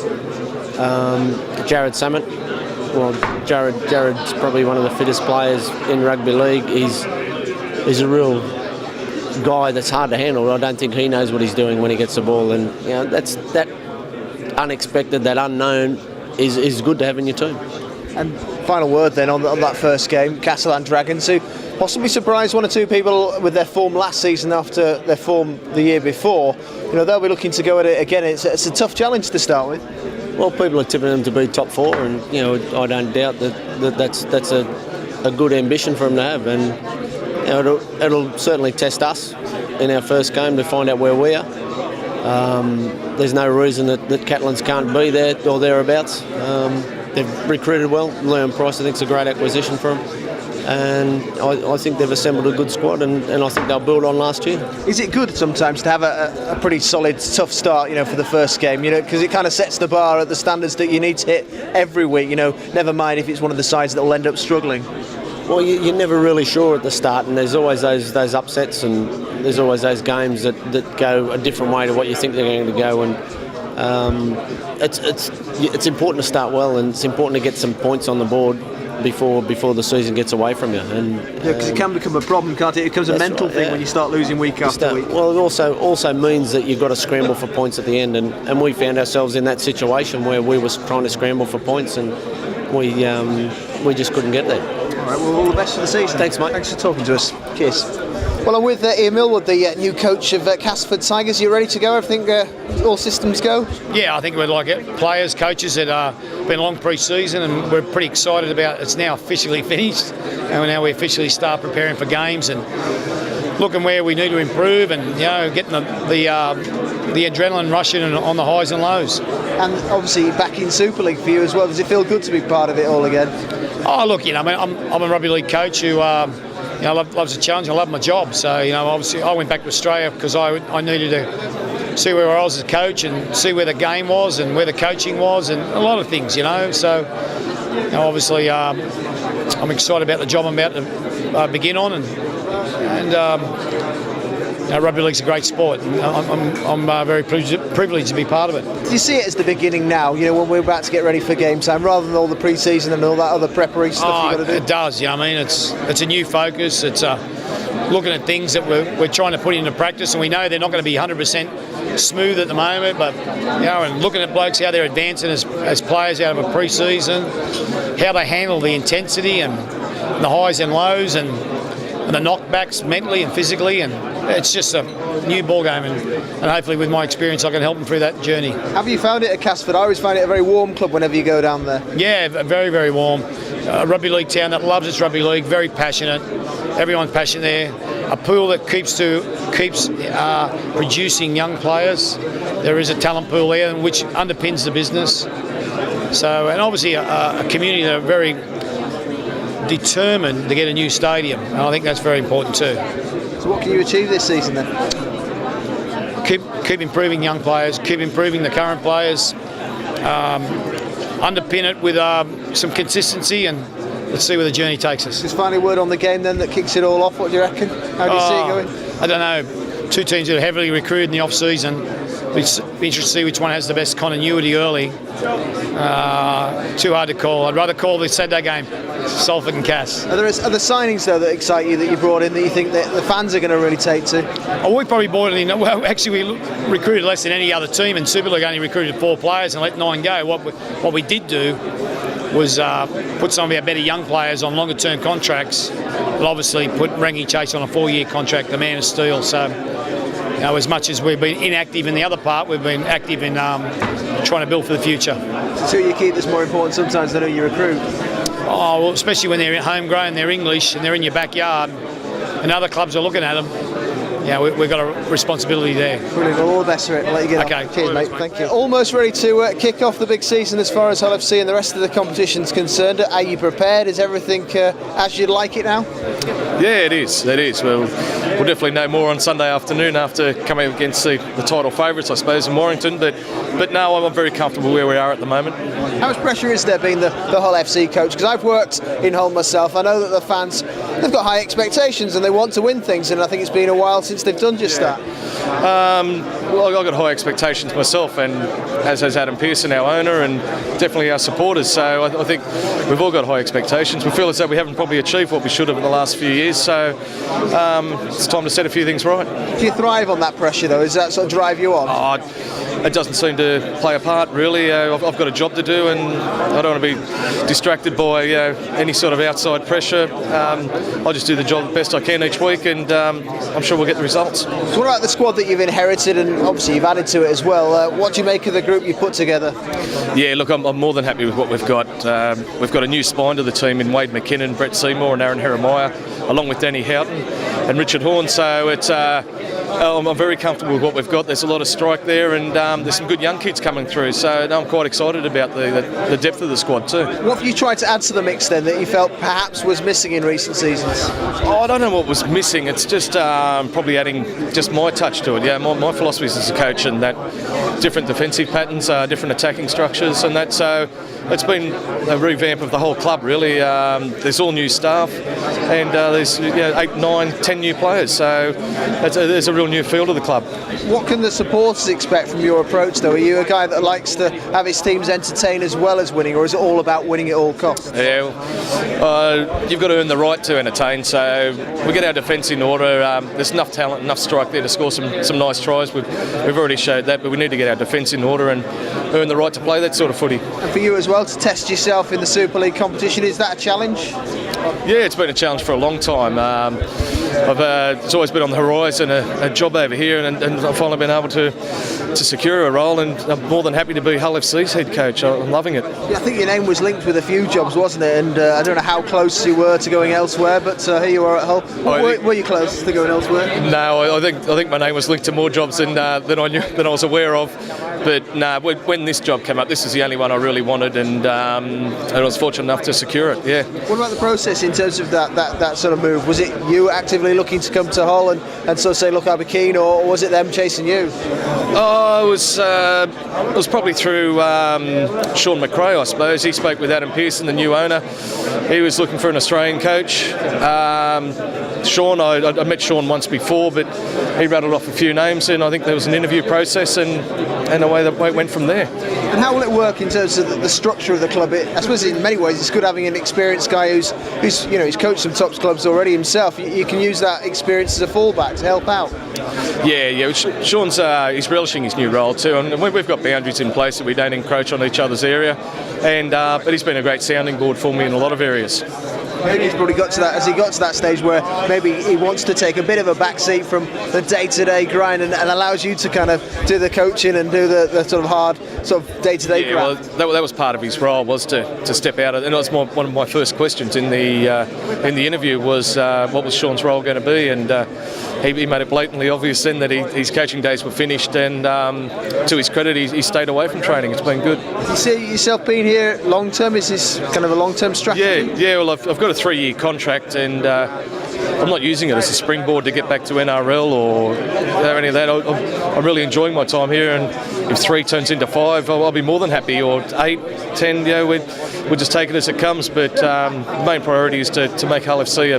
Jared Samet. Well, Jared's probably one of the fittest players in rugby league. He's a real guy that's hard to handle. I don't think he knows what he's doing when he gets the ball, and that unexpected, that unknown is good to have in your team. And final word then on that first game, Castellan Dragons, who possibly surprised one or two people with their form last season after their form the year before. They'll be looking to go at it again. It's a tough challenge to start with. Well, people are tipping them to be top 4, and I don't doubt that's a good ambition for them to have, and it'll certainly test us in our first game to find out where we are. There's no reason that Catalans can't be there or thereabouts. They've recruited well. Leon Price, I think, is a great acquisition for them. And I think they've assembled a good squad, and I think they'll build on last year. Is it good sometimes to have a pretty solid, tough start, for the first game, because it kind of sets the bar at the standards that you need to hit every week, never mind if it's one of the sides that will end up struggling? Well, you're never really sure at the start, and there's always those upsets, and there's always those games that go a different way to what you think they're going to go, and it's important to start well, and it's important to get some points on the board before the season gets away from you, because it can become a problem, can't it? It becomes a mental thing when you start losing week after week. Well, it also means that you've got to scramble for points at the end, and we found ourselves in that situation where we were trying to scramble for points, and we just couldn't get there. All right, well, all the best for the season. Thanks, mate. Thanks for talking to us. Cheers. Well, I'm with Ian Millward, the new coach of Castleford Tigers. You ready to go? Everything, all systems go? Yeah, I think we'd like it. Players, coaches, it been a long pre-season, and we're pretty excited about it's now officially finished, and now we officially start preparing for games and looking where we need to improve, and getting the adrenaline rushing on the highs and lows. And obviously back in Super League for you as well. Does it feel good to be part of it all again? Oh, look, I'm a rugby league coach who loves a challenge. I love my job. So, obviously I went back to Australia because I needed to see where I was as a coach and see where the game was and where the coaching was and a lot of things, So, obviously I'm excited about the job I'm about to begin on, and rugby league's a great sport, and I'm very privileged to be part of it. Do you see it as the beginning now, when we're about to get ready for game time, rather than all the pre-season and all that other preparation stuff you've got to do? It does, it's a new focus. It's looking at things that we're trying to put into practice, and we know they're not going to be 100% smooth at the moment, but and looking at blokes, how they're advancing as players out of a pre-season, how they handle the intensity and the highs and lows and the knockbacks mentally and physically, and it's just a new ball game, and hopefully with my experience I can help them through that journey. Have you found it at Castleford? I always find it a very warm club whenever you go down there. Yeah, very, very warm. Rugby league town that loves its rugby league, very passionate. Everyone's passionate there. A pool that keeps producing young players. There is a talent pool there which underpins the business. So, and obviously a community that are very determined to get a new stadium, and I think that's very important too. So what can you achieve this season then? Keep improving young players, keep improving the current players, underpin it with some consistency, and let's see where the journey takes us. Just finally, word on the game then that kicks it all off. What do you reckon? How do you see it going? I don't know. Two teams that are heavily recruited in the off-season. It's be interesting to see which one has the best continuity early. Too hard to call. I'd rather call the Saturday game, Salford and Cass. Are there signings though that excite you, that you brought in, that you think that the fans are going to really take to? Oh, we probably brought it in. Well, actually, we recruited less than any other team, and Super League only recruited 4 players and let 9 go. What we did do was put some of our better young players on longer term contracts, but obviously put Rangi Chase on a 4-year contract, the man of steel. So, as much as we've been inactive in the other part, we've been active in trying to build for the future. So you keep this more important sometimes than who you recruit? Oh, well, especially when they're homegrown, they're English, and they're in your backyard, and other clubs are looking at them. We've got a responsibility there. Brilliant. Well, all the best for it. I'll let you get on. Cheers, mate. Thank you. Almost ready to kick off the big season as far as Hull FC and the rest of the competition's concerned. Are you prepared? Is everything as you'd like it now? Yeah, it is. We'll definitely know more on Sunday afternoon after coming up against the title favourites, I suppose, in Warrington. But no, I'm very comfortable where we are at the moment. How much pressure is there being the Hull FC coach? Because I've worked in Hull myself. I know that the fans, they've got high expectations and they want to win things, and I think it's been a while since they've done just that. Well, I've got high expectations myself, and as has Adam Pearson, our owner, and definitely our supporters. So I think we've all got high expectations. We feel as though we haven't probably achieved what we should have in the last few years. So it's time to set a few things right. Do you thrive on that pressure, though? Does that sort of drive you on? It doesn't seem to play a part, really. I've got a job to do, and I don't want to be distracted by any sort of outside pressure. I'll just do the job the best I can each week, and I'm sure we'll get the results. So what about the squad that you've inherited, and obviously you've added to it as well? What do you make of the group you put together? Yeah, look, I'm more than happy with what we've got. We've got a new spine to the team in Wade McKinnon, Brett Seymour and Aaron Heremiah, along with Danny Houghton and Richard Horn. So it's I'm very comfortable with what we've got. There's a lot of strike there, and there's some good young kids coming through. So I'm quite excited about the depth of the squad too. What have you tried to add to the mix then that you felt perhaps was missing in recent seasons? I don't know what was missing. It's just probably adding just my touch to it. Yeah, my philosophies as a coach, and that different defensive patterns, different attacking structures, and that. So it's been a revamp of the whole club really. There's all new staff, and there's 8, 9, 10 new players. So there's a real new feel to the club. What can the supporters expect from your approach though? Are you a guy that likes to have his teams entertain as well as winning, or is it all about winning at all costs? Yeah, you've got to earn the right to entertain, so we get our defence in order. There's enough talent, enough strike there to score some nice tries. We've already showed that, but we need to get our defence in order and earn the right to play that sort of footy. And for you as well, to test yourself in the Super League competition, is that a challenge? Yeah, it's been a challenge for a long time. It's always been on the horizon, a job over here, and I've finally been able to secure a role, and I'm more than happy to be Hull FC's head coach. I'm loving it. Yeah, I think your name was linked with a few jobs, wasn't it? And I don't know how close you were to going elsewhere, but here you are at Hull. Were you close to going elsewhere? No, I think my name was linked to more jobs than I was aware of. But when this job came up, this is the only one I really wanted, and I was fortunate enough to secure it. Yeah. What about the process in terms of that sort of move? Was it you actively looking to come to Hull and sort of say, look, I'll be keen, or was it them chasing you? Oh, it was probably through Sean McRae, I suppose. He spoke with Adam Pearson, the new owner. He was looking for an Australian coach. Sean, I met Sean once before, but he rattled off a few names, and I think there was an interview process, and away it went from there. And how will it work in terms of the structure of the club? I suppose in many ways it's good having an experienced guy who's he's coached some top clubs already himself. You can use that experience as a fallback to help out. Yeah. Sean's he's relishing his new role too, and we've got boundaries in place that we don't encroach on each other's area. And but he's been a great sounding board for me in a lot of areas. I think he's probably got to that stage where maybe he wants to take a bit of a backseat from the day-to-day grind and allows you to kind of do the coaching and do the sort of hard sort of day-to-day grind. Well, that was part of his role, was to step out of, and that's one of my first questions in the interview was what was Sean's role going to be, and he made it blatantly obvious then that his coaching days were finished, and to his credit, he stayed away from training. It's been good. You see yourself being here long term? Is this kind of a long-term strategy? Yeah. Well, I've got a 3-year contract, and I'm not using it as a springboard to get back to NRL or any of that. I'm really enjoying my time here, and if 3 turns into 5, I'll be more than happy, or 8, 10. We'll just take it as it comes. But the main priority is to make Hull FC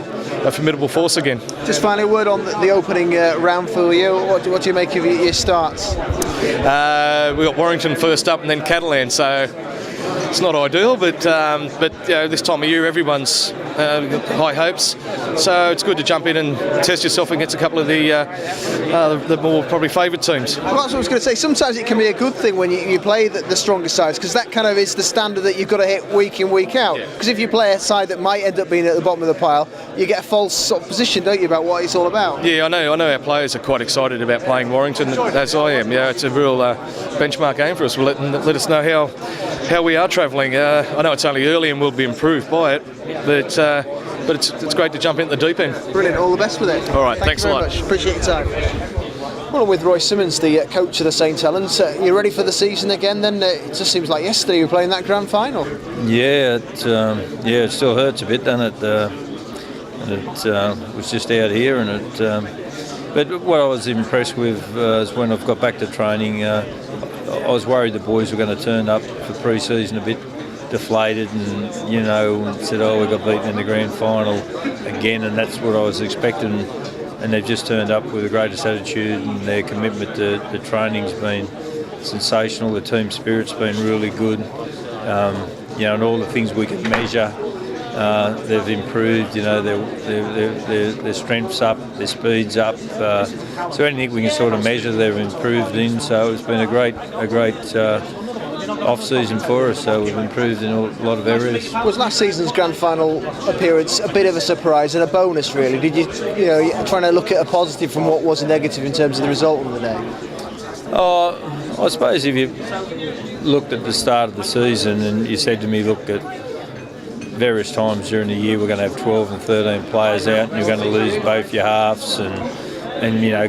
a formidable force again. Just finally, a word on the opening round for you. What do you make of your starts? We got Warrington first up, and then Catalan. So it's not ideal, but this time of year everyone's high hopes, so it's good to jump in and test yourself against a couple of the more probably favoured teams. Well, that's what I was going to say. Sometimes it can be a good thing when you play the stronger sides, because that kind of is the standard that you've got to hit week in, week out. Because if you play a side that might end up being at the bottom of the pile, you get a false sort of position, don't you, about what it's all about? Yeah, I know our players are quite excited about playing Warrington, as I am. Yeah, it's a real benchmark game for us. We'll let us know how we are travelling. I know it's only early and we'll be improved by it, but it's great to jump into the deep end. Brilliant, all the best with it. All right, thanks a lot. Much. Appreciate your time. Well, I'm with Roy Simmons, the coach of the St Helens. You ready for the season again then? It just seems like yesterday you were playing that grand final. Yeah, it still hurts a bit, doesn't it? It was just out here, and but what I was impressed with is when I've got back to training, I was worried the boys were going to turn up for pre-season a bit deflated and said, we got beaten in the grand final again, and that's what I was expecting, and they've just turned up with the greatest attitude, and their commitment to the training's been sensational. The team spirit's been really good, and all the things we can measure, they've improved. Their strength's up, their speed's up, so anything we can sort of measure they've improved in. So it's been a great off-season for us, so we've improved in a lot of areas. Was last season's grand final appearance a bit of a surprise and a bonus, really? Did you trying to look at a positive from what was a negative in terms of the result of the day? I suppose if you looked at the start of the season and you said to me, look, at various times during the year we're going to have 12 and 13 players out, and you're going to lose both your halves, and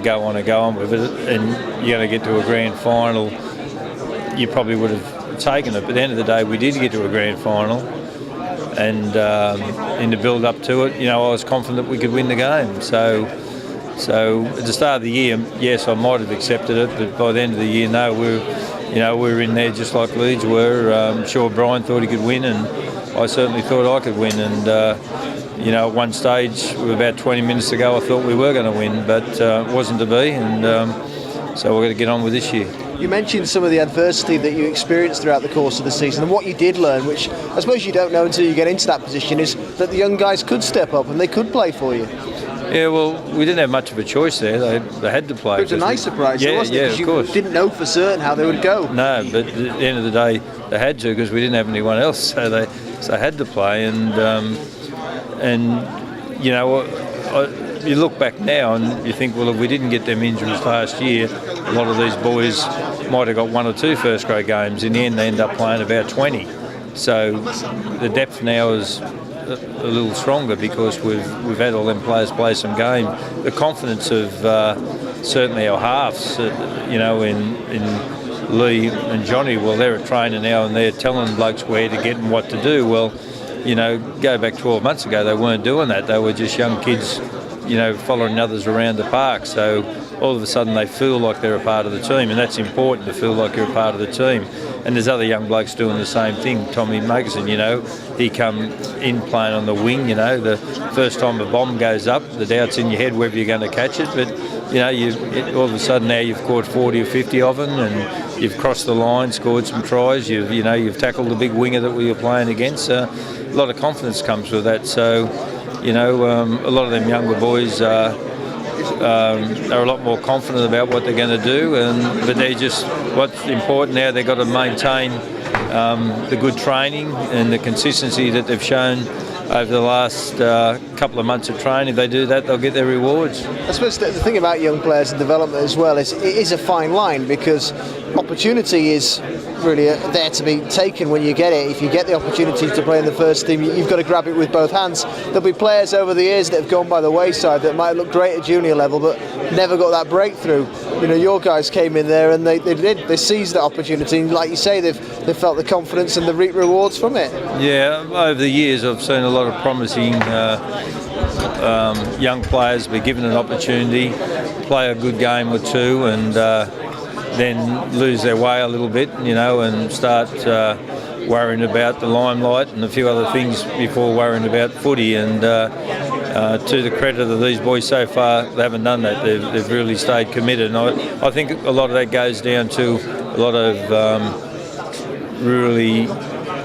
go on with it, and you're going to get to a grand final, you probably would have taken it. But at the end of the day, we did get to a grand final, and in the build up to it, I was confident we could win the game. So at the start of the year, yes, I might have accepted it, but by the end of the year, no, we're in there just like Leeds were. I'm sure Brian thought he could win, and I certainly thought I could win. And at one stage, about 20 minutes ago, I thought we were going to win, but it wasn't to be, and so we're going to get on with this year. You mentioned some of the adversity that you experienced throughout the course of the season, and what you did learn, which I suppose you don't know until you get into that position, is that the young guys could step up and they could play for you. Yeah, well, we didn't have much of a choice there. They had to play. It was a nice surprise, wasn't it? Yeah, of course. You didn't know for certain how they would go. No, but at the end of the day, they had to, because we didn't have anyone else, so they had to play. And you know, you look back now and you think, well, if we didn't get them injuries last year, a lot of these boys might have got 1 or 2 first-grade games. In the end, they end up playing about 20. So the depth now is a little stronger because we've had all them players play some game. The confidence of certainly our halves, you know, in Lee and Johnny, well, they're a trainer now and they're telling blokes where to get and what to do. Well, you know, go back 12 months ago, they weren't doing that. They were just young kids, you know, following others around the park. So all of a sudden they feel like they're a part of the team, and that's important, to feel like you're a part of the team. And there's other young blokes doing the same thing. Tommy Makerson, you know, he come in playing on the wing, you know, the first time a bomb goes up, the doubt's in your head whether you're going to catch it, but, you know, all of a sudden now you've caught 40 or 50 of them and you've crossed the line, scored some tries, you've tackled the big winger that we were playing against. A lot of confidence comes with that. So, you know, a lot of them younger boys are a lot more confident about what they're going to do, but they just, what's important now, they've got to maintain the good training and the consistency that they've shown over the last couple of months of training. If they do that, they'll get their rewards. I suppose the thing about young players and development as well is it is a fine line, because opportunity is really there to be taken when you get it. If you get the opportunity to play in the first team, you've got to grab it with both hands. There'll be players over the years that have gone by the wayside that might look great at junior level but never got that breakthrough. You know, your guys came in there and they seized that opportunity, and like you say, they've felt the confidence and the reap rewards from it. Yeah, over the years I've seen a lot of promising young players be given an opportunity, play a good game or two, and then lose their way a little bit, you know, and start worrying about the limelight and a few other things before worrying about footy. And to the credit of these boys so far, they haven't done that. They've really stayed committed. And I think a lot of that goes down to a lot of really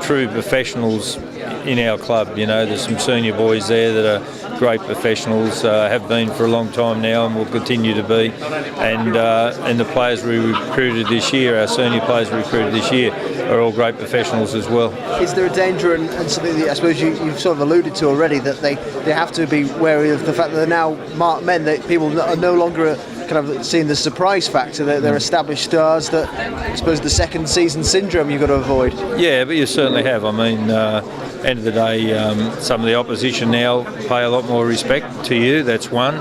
true professionals in our club. You know, there's some senior boys there that are great professionals, have been for a long time now and will continue to be. And the players we recruited this year, our senior players we recruited this year, are all great professionals as well. Is there a danger, and something that I suppose you've sort of alluded to already, that they have to be wary of the fact that they're now marked men, that people are no longer kind of seeing the surprise factor, that they're established stars, that I suppose the second season syndrome you've got to avoid? Yeah, but you certainly have. I mean, end of the day, some of the opposition now pay a lot more respect to you, that's one.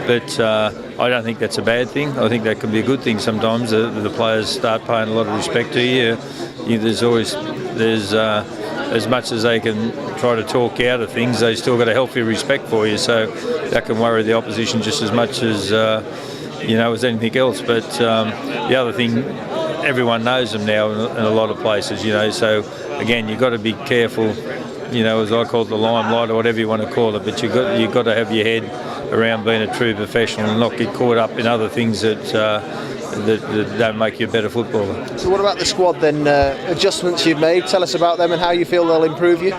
But I don't think that's a bad thing. I think that can be a good thing sometimes. The players start paying a lot of respect to you. There's as much as they can try to talk you out of things, they still got a healthy respect for you. So that can worry the opposition just as much as as anything else. But the other thing, everyone knows them now in a lot of places. You know, so again, you've got to be careful. You know, as I call it, the limelight or whatever you want to call it. But you've got to have your head around being a true professional and not get caught up in other things that don't make you a better footballer. So what about the squad then? Adjustments you've made, tell us about them and how you feel they'll improve you.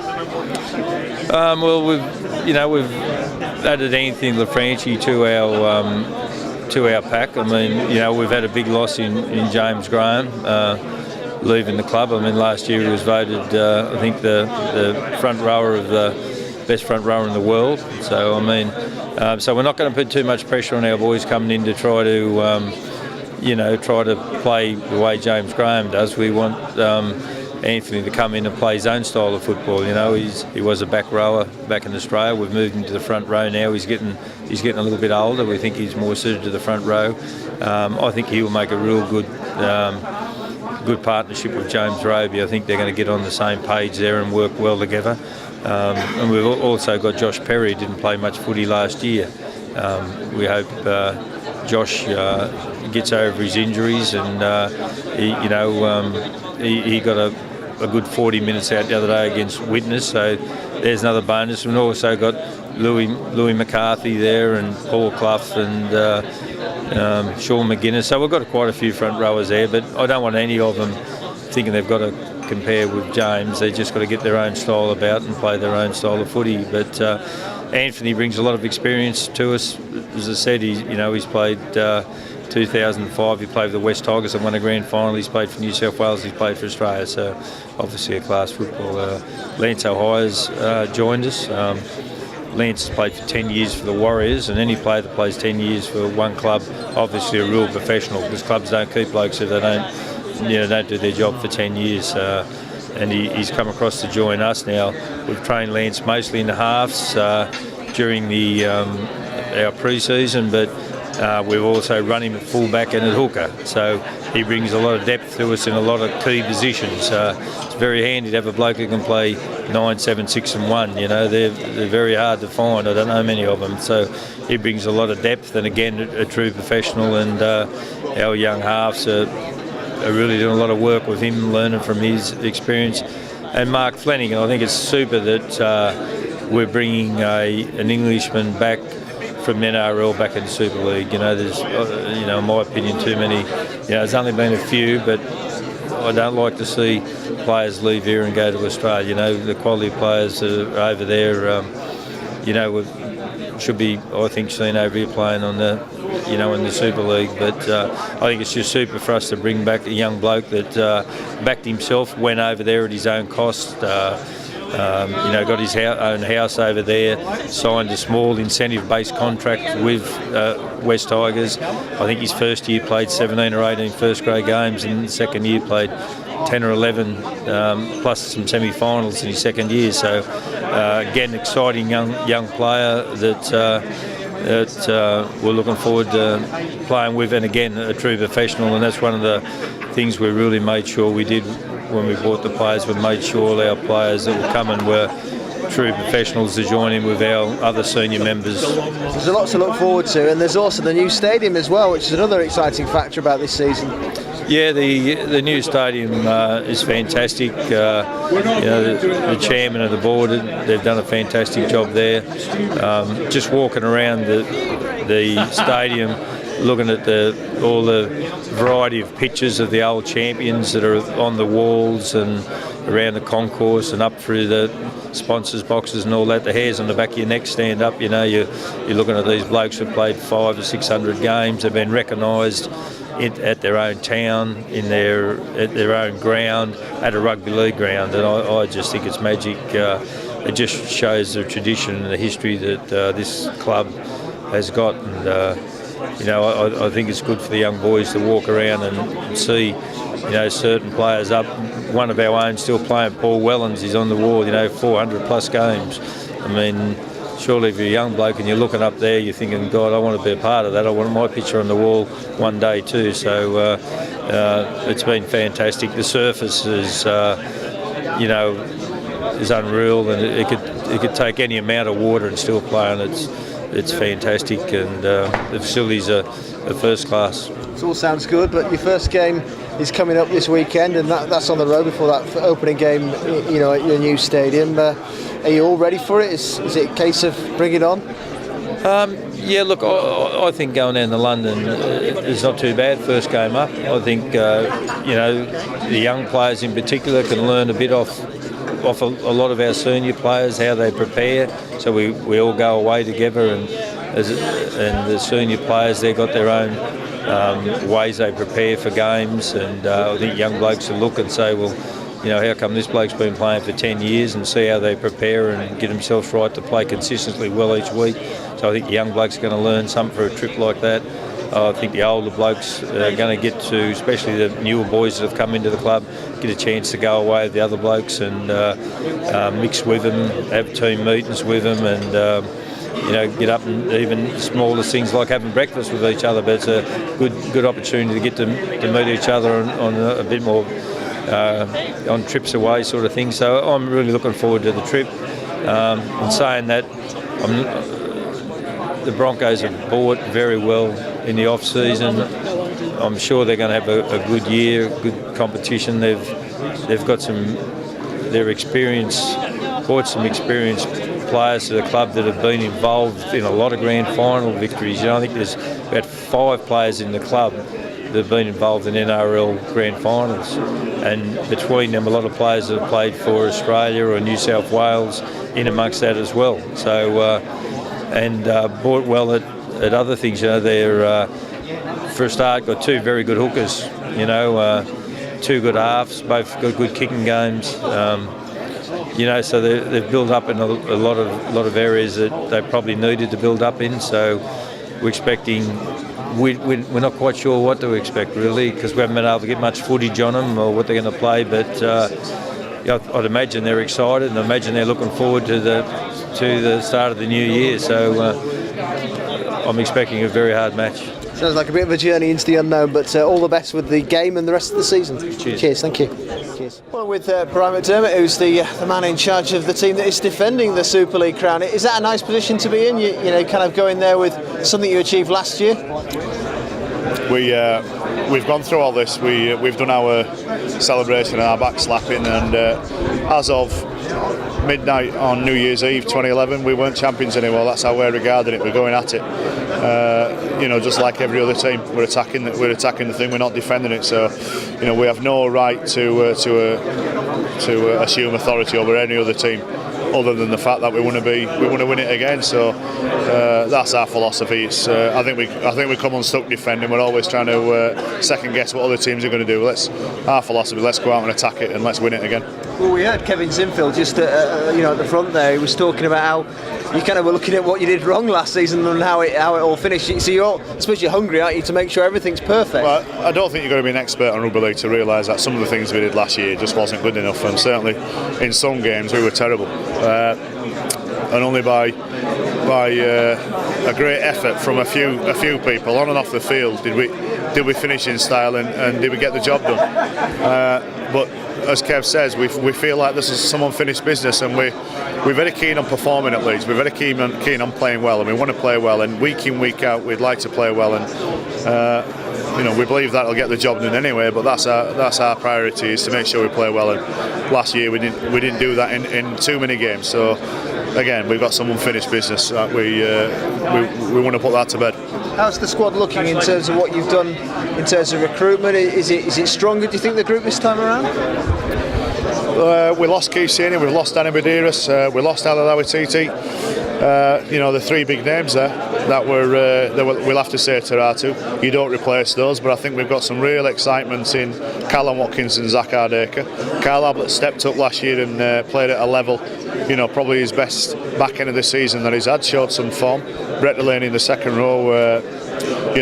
Well, we've added Anthony LaFranchi to our pack. I mean, we've had a big loss in James Graham leaving the club. I mean, last year he was voted I think the front rower of the best front rower in the world. So I mean, so we're not going to put too much pressure on our boys coming in to try to play the way James Graham does. We want Anthony to come in and play his own style of football. You know, he was a back rower back in Australia. We've moved him to the front row now. He's getting a little bit older. We think he's more suited to the front row. I think he will make a real good partnership with James Roby. I think they're going to get on the same page there and work well together. And we've also got Josh Perry, who didn't play much footy last year. We hope Josh gets over his injuries, and he got a good 40 minutes out the other day against Widnes, so there's another bonus. We've also got Louis McCarthy there, and Paul Clough, and Sean McGuinness. So we've got quite a few front rowers there, but I don't want any of them thinking they've got to compare with James. They just got to get their own style about and play their own style of footy. But Anthony brings a lot of experience to us. As I said, he's played 2005. He played for the West Tigers and won a grand final. He's played for New South Wales. He's played for Australia. So obviously a class footballer. Lance O'Hire's joined us. Lance has played for 10 years for the Warriors, and any player that plays 10 years for one club, obviously a real professional, because clubs don't keep blokes if they don't do their job for 10 years. And he's come across to join us now. We've trained Lance mostly in the halves during our pre-season, but we've also run him at full-back and at hooker. So he brings a lot of depth to us in a lot of key positions. It's very handy to have a bloke who can play 9, 7, 6 and 1. They're very hard to find. I don't know many of them. So he brings a lot of depth, and again, a true professional. And our young halves are really doing a lot of work with him, learning from his experience. And Mark Flanagan, I think it's super that we're bringing an Englishman back from NRL back in the Super League. There's, in my opinion, too many. There's only been a few, but I don't like to see players leave here and go to Australia. The quality players that are over there, should be, I think, seen over here playing on the, in the Super League. But I think it's just super for us to bring back a young bloke that backed himself, went over there at his own cost. Got his own house over there, signed a small incentive-based contract with West Tigers. I think his first year played 17 or 18 first-grade games, and the second year played 10 or 11, plus some semi-finals in his second year. So, again, exciting young player that we're looking forward to playing with, and again, a true professional. And that's one of the things we really made sure we did when we bought the players. We made sure our players that were coming were true professionals to join in with our other senior members. There's a lot to look forward to, and there's also the new stadium as well, which is another exciting factor about this season. Yeah, the new stadium is fantastic. The chairman of the board, they've done a fantastic job there. Just walking around the stadium, looking at all the variety of pictures of the old champions that are on the walls and around the concourse and up through the sponsors boxes and all that. The hairs on the back of your neck stand up. You're looking at these blokes who've played 500 or 600 games. They've been recognised at their own town, at their own ground, at a rugby league ground, and I just think it's magic. It just shows the tradition and the history that this club has got, and I think it's good for the young boys to walk around and see certain players up. One of our own still playing, Paul Wellens, he's on the wall, 400 plus games. I mean, surely if you're a young bloke and you're looking up there, you're thinking, God, I want to be a part of that. I want my picture on the wall one day too. So it's been fantastic. The surface is, is unreal, and it could take any amount of water and still play on it. It's fantastic, and the facilities are first class. It all sounds good, but your first game is coming up this weekend, and that's on the road before that opening game, at your new stadium. Are you all ready for it? Is it a case of bring it on? Yeah, look, I think going down to London is not too bad. First game up. I think, the young players in particular can learn a bit off a lot of our senior players, how they prepare. So we all go away together, and the senior players, they've got their own ways they prepare for games, and I think young blokes will look and say, well, how come this bloke's been playing for 10 years, and see how they prepare and get themselves right to play consistently well each week. So I think the young blokes are going to learn something for a trip like that. I think the older blokes are going to get to, especially the newer boys that have come into the club, get a chance to go away with the other blokes and mix with them, have team meetings with them, and get up, and even smallest things like having breakfast with each other. But it's a good opportunity to get to meet each other on a bit more on trips away sort of thing. So I'm really looking forward to the trip. And saying that, the Broncos have bought very well in the off season. I'm sure they're going to have a good year, good competition. They've got their experience, brought some experienced players to the club that have been involved in a lot of grand final victories. I think there's about 5 players in the club that have been involved in NRL grand finals, and between them a lot of players that have played for Australia or New South Wales in amongst that as well. So bought well at other things. They're for a start got 2 very good hookers, 2 good halves, both got good kicking games. so they've built up in a lot of areas that they probably needed to build up in. So we're expecting. We're not quite sure what to expect really, because we haven't been able to get much footage on them or what they're going to play. But I'd imagine they're excited, and I imagine they're looking forward to the start of the new year. So I'm expecting a very hard match. Sounds like a bit of a journey into the unknown, but all the best with the game and the rest of the season. Cheers, thank you. Cheers. Well, with Brian McDermott, who's the man in charge of the team that is defending the Super League crown, is that a nice position to be in? You know, kind of going there with something you achieved last year? We've gone through all this. We've done our celebration and our back slapping, and as of midnight on New Year's Eve 2011, we weren't champions anymore. That's how we're regarding it. We're going at it. Just like every other team, we're attacking the thing. We're not defending it. So, we have no right to assume authority over any other team, other than the fact that we want to win it again. So that's our philosophy. It's I think we come unstuck defending. We're always trying to second guess what other teams are going to do. Our philosophy. Let's go out and attack it, and let's win it again. Well, we heard Kevin Sinfield just at the front there. He was talking about how you kind of were looking at what you did wrong last season and how it all finished. So I suppose you're hungry, aren't you, to make sure everything's perfect? Well, I don't think you've got to be an expert on rugby league to realise that some of the things we did last year just wasn't good enough, and certainly in some games we were terrible. And only by a great effort from a few people on and off the field did we finish in style and did we get the job done. But as Kev says, we feel like this is some unfinished business, and we're very keen on performing at Leeds. We're very keen on playing well, and we want to play well. And week in, week out, we'd like to play well. And we believe that'll get the job done anyway. But that's our priority, is to make sure we play well. And last year we didn't do that in too many games. So again, we've got some unfinished business that we want to put that to bed. How's the squad looking in terms of what you've done in terms of recruitment? Is it stronger, do you think, the group this time around? We lost Keith Senior, we've lost Danny Medeiros, we lost Alalawi Titi. The three big names there that we'll have to say Taratu. You don't replace those, but I think we've got some real excitement in Callum Watkins and Zach Ardacre. Kyle Ablett stepped up last year and played at a level, probably his best back end of the season that he's had, showed some form. Brett Delaney in the second row,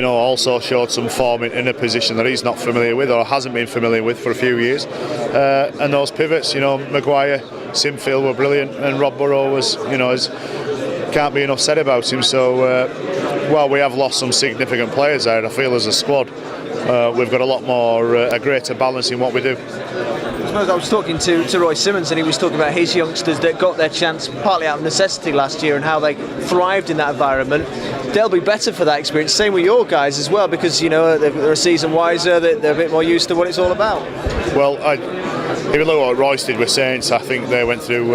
also showed some form in a position that he's not familiar with or hasn't been familiar with for a few years. And those pivots, Maguire, Sinfield were brilliant, and Rob Burrow was, can't be enough said about him. So while we have lost some significant players there, I feel as a squad we've got a lot more, a greater balance in what we do. I was talking to Roy Simmons, and he was talking about his youngsters that got their chance partly out of necessity last year and how they thrived in that environment. They'll be better for that experience. Same with your guys as well, because they're a season wiser, they're a bit more used to what it's all about. Well, even though what Royce did with Saints, I think they went through.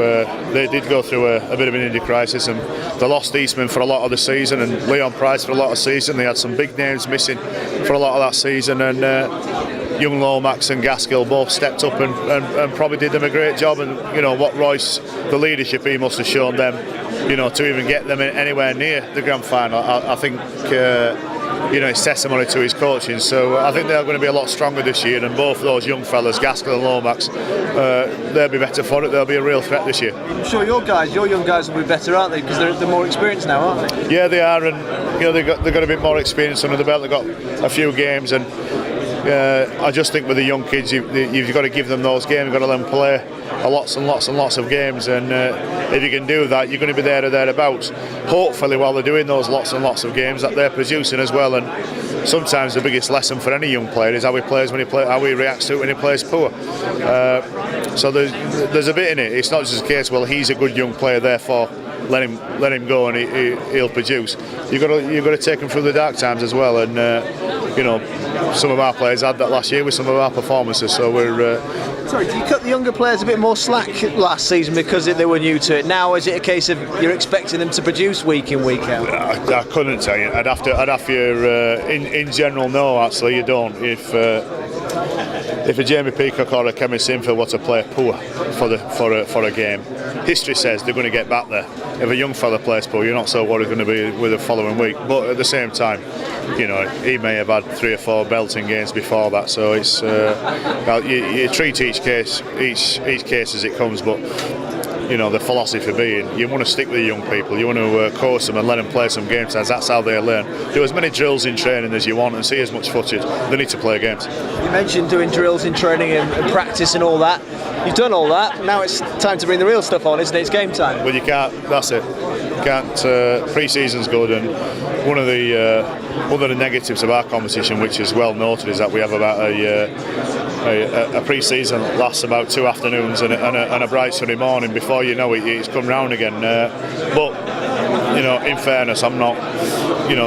They did go through a bit of an injury crisis, and they lost Eastman for a lot of the season, and Leon Price for a lot of the season. They had some big names missing for a lot of that season, and young Lomax and Gaskill both stepped up and probably did them a great job. And what Royce, the leadership he must have shown them, to even get them anywhere near the grand final, I think it's testimony to his coaching. So I think they're going to be a lot stronger this year, and both those young fellas, Gaskill and Lomax, they'll be better for it. They'll be a real threat this year. I'm sure your young guys will be better, aren't they? Because they're more experienced now, aren't they? Yeah, they are, and they've got a bit more experience under the belt. They've got a few games, and I just think with the young kids, you've got to give them those games. You've got to let them play lots and lots of games, and if you can do that, you're going to be there or thereabouts. Hopefully, while they're doing those lots and lots of games that they're producing as well. And sometimes the biggest lesson for any young player is how he plays how he reacts to it when he plays poor. So there's a bit in it. It's not just a case, well, he's a good young player, therefore let him go and he'll produce. You've got to take him through the dark times as well, and some of our players had that last year with some of our performances. So we're. Sorry, did you cut the younger players a bit more slack last season because they were new to it? Now is it a case of you're expecting them to produce week in, week out? I couldn't tell you. I'd have to. In general, no. Actually, you don't. If a Jamie Peacock or a Kevin Sinfield were to play poor for a game, history says they're going to get back there. If a young fella plays poor, you're not so worried going to be with the following week. But at the same time, he may have had 3 or 4 belting games before that. So it's you treat each case as it comes. But the philosophy being you want to stick with the young people, you want to coach them and let them play some game times. That's how they learn. Do as many drills in training as you want and see as much footage. They need to play games. You mentioned doing drills in training and practice and all that. You've done all that. Now it's time to bring the real stuff on, isn't it? It's game time. Well, you can't. That's it. You can't. Pre-season's good, and one of the negatives of our competition, which is well noted, is that we have about a pre-season lasts about 2 afternoons and a bright sunny morning. Before you know it, it's come round again. But in fairness, I'm not.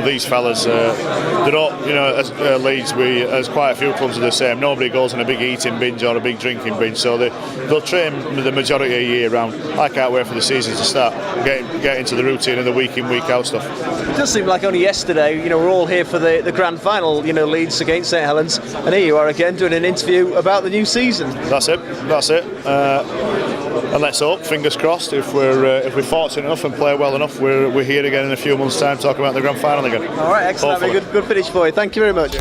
These fellas, they don't. As Leeds, as quite a few clubs are the same. Nobody goes on a big eating binge or a big drinking binge, so they'll train the majority of the year round. I can't wait for the season to start. Get into the routine of the week in, week out stuff. It does seem like only yesterday, we're all here for the grand final, Leeds against St Helens, and here you are again doing an interview about the new season. That's it. And let's hope, fingers crossed, if we're fortunate enough and play well enough, we're here again in a few months' time talking about the grand final again. All right, excellent. Have a good finish for you. Thank you very much.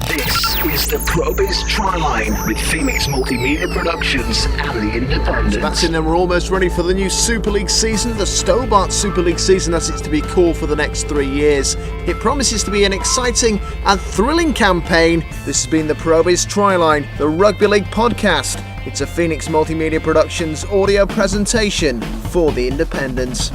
This is the PROBIZ Tryline with Phoenix Multimedia Productions and the Independent. That's it, and we're almost ready for the new Super League season, the Stobart Super League season, as it's to be called for the next 3 years. It promises to be an exciting and thrilling campaign. This has been the PROBIZ Tryline, the Rugby League podcast. It's a Phoenix Multimedia Productions audio presentation for the Independent.